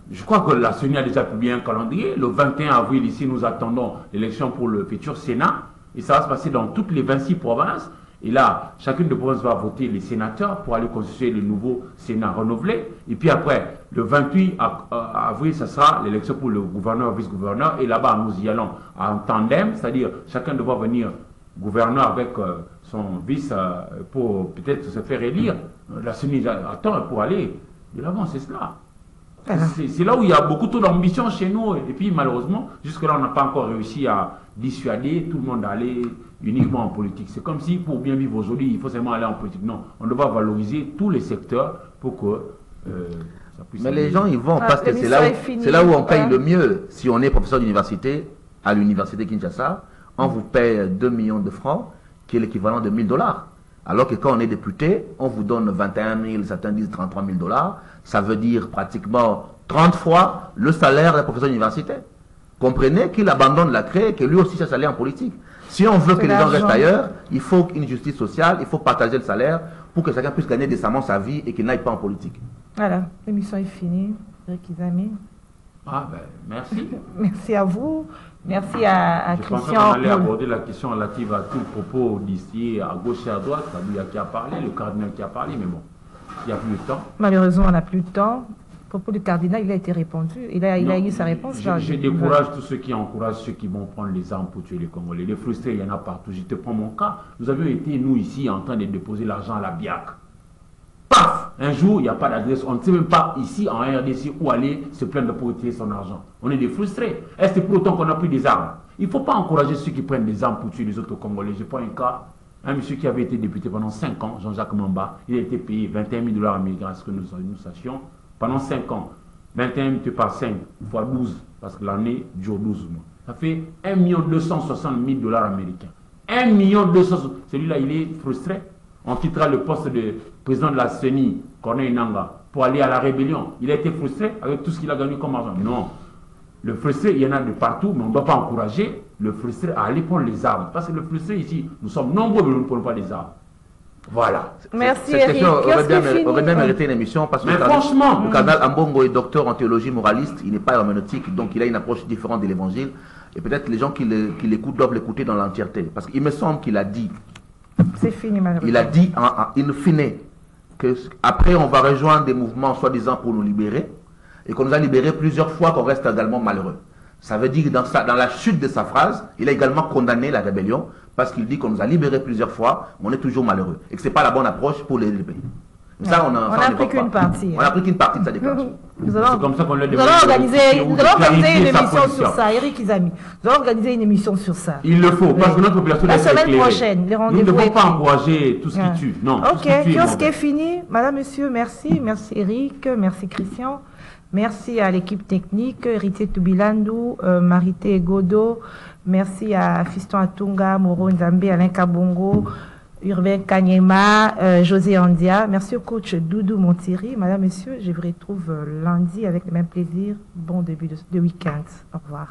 Je crois que la CENI a déjà publié un calendrier. Le 21 avril, ici, nous attendons l'élection pour le futur Sénat. Et ça va se passer dans toutes les 26 provinces. Et là, chacune des provinces va voter les sénateurs pour aller constituer le nouveau Sénat renouvelé. Et puis après, le 28 avril, ça sera l'élection pour le gouverneur, vice-gouverneur. Et là-bas, nous y allons en tandem, c'est-à-dire chacun devra venir gouverneur avec son vice pour peut-être se faire élire. La CENI attend pour aller de l'avant, c'est cela. C'est là où il y a beaucoup trop d'ambition chez nous. Et puis malheureusement, jusque-là, on n'a pas encore réussi à dissuader tout le monde d'aller uniquement en politique. C'est comme si pour bien vivre aujourd'hui, il faut seulement aller en politique. Non, on doit valoriser tous les secteurs pour que ça puisse... Mais les gens, ils vont parce que c'est là où on paye le mieux. Si on est professeur d'université, à l'université Kinshasa, on vous paye 2 millions de francs, qui est l'équivalent de 1 000 $. Alors que quand on est député, on vous donne 21 000, certains disent 33 000 $. Ça veut dire pratiquement 30 fois le salaire d'un professeur d'université. Comprenez qu'il abandonne la craie et que lui aussi cherche à aller en politique. Si on veut que les gens restent ailleurs, il faut une justice sociale, il faut partager le salaire pour que chacun puisse gagner décemment sa vie et qu'il n'aille pas en politique. Voilà, l'émission est finie. Eric Izamé. Ah ben, merci. Merci à vous. Merci à Christian. Je pensais qu'on allait aborder la question relative à tout le propos d'ici à gauche et à droite. Kabila qui a parlé, le cardinal qui a parlé, mais bon, il n'y a plus de temps. Malheureusement, on n'a plus de temps. Le propos du cardinal, il a été répondu. Il a eu sa réponse. Je décourage tous ceux qui encouragent ceux qui vont prendre les armes pour tuer les Congolais. Les frustrés, il y en a partout. Je te prends mon cas. Nous avions été, nous, ici, en train de déposer l'argent à la BIAC. Paf! Un jour, il n'y a pas d'adresse. On ne sait même pas ici, en RDC, où aller se plaindre pour retirer son argent. On est des frustrés. Est-ce que pour autant qu'on a pris des armes? Il ne faut pas encourager ceux qui prennent des armes pour tuer les autres Congolais. Je prends un cas. Un monsieur qui avait été député pendant 5 ans, Jean-Jacques Mamba, il a été payé 21 000 $ américains, à ce que nous sachions, pendant 5 ans. 21 000 par 5 fois 12, parce que l'année dure 12 mois. Ça fait 1 260 000 $ américains. 1 260 000. Celui-là, il est frustré. On quittera le poste de président de la CENI, Corneille Nangaa, pour aller à la rébellion. Il a été frustré avec tout ce qu'il a gagné comme argent. Non. Le frustré, il y en a de partout, mais on ne doit pas encourager le frustré à aller prendre les armes. Parce que le frustré ici, nous sommes nombreux, mais nous ne prenons pas les armes. Voilà. Merci Cette Eric. question aurait bien mérité une émission parce que franchement, le cardinal Ambongo est docteur en théologie moraliste, il n'est pas herméneutique, donc il a une approche différente de l'évangile. Et peut-être les gens qui l'écoutent doivent l'écouter dans l'entièreté. Parce qu'il me semble qu'il a dit, c'est fini malheureusement. il a dit in fine qu'après on va rejoindre des mouvements soi-disant pour nous libérer, et qu'on nous a libérés plusieurs fois, qu'on reste également malheureux. Ça veut dire que dans la chute de sa phrase, il a également condamné la rébellion, parce qu'il dit qu'on nous a libérés plusieurs fois, mais on est toujours malheureux, et que ce n'est pas la bonne approche pour les pays. Ça, on n'a pris qu'une partie. On n'a pris qu'une partie de sa déclaration. C'est comme ça qu'on l'a nous allons organiser une émission sur ça. Eric Izami, nous allons organiser une émission sur ça. Il le faut, parce que notre population la semaine prochaine, les rendez-vous. Nous ne devons pas encourager tout ce qui tue. Non. Ok, kiosque est fini. Madame, monsieur, merci. Merci Eric, merci Christian. Merci à l'équipe technique, Héritier Toubilandou, Marité Godo. Merci à Fiston Atunga, Moro Nzambe, Alain Kabongo, Urbain Kanyema, José Andia. Merci au coach Doudou Montiri. Madame, monsieur, je vous retrouve lundi avec le même plaisir. Bon début de week-end. Au revoir.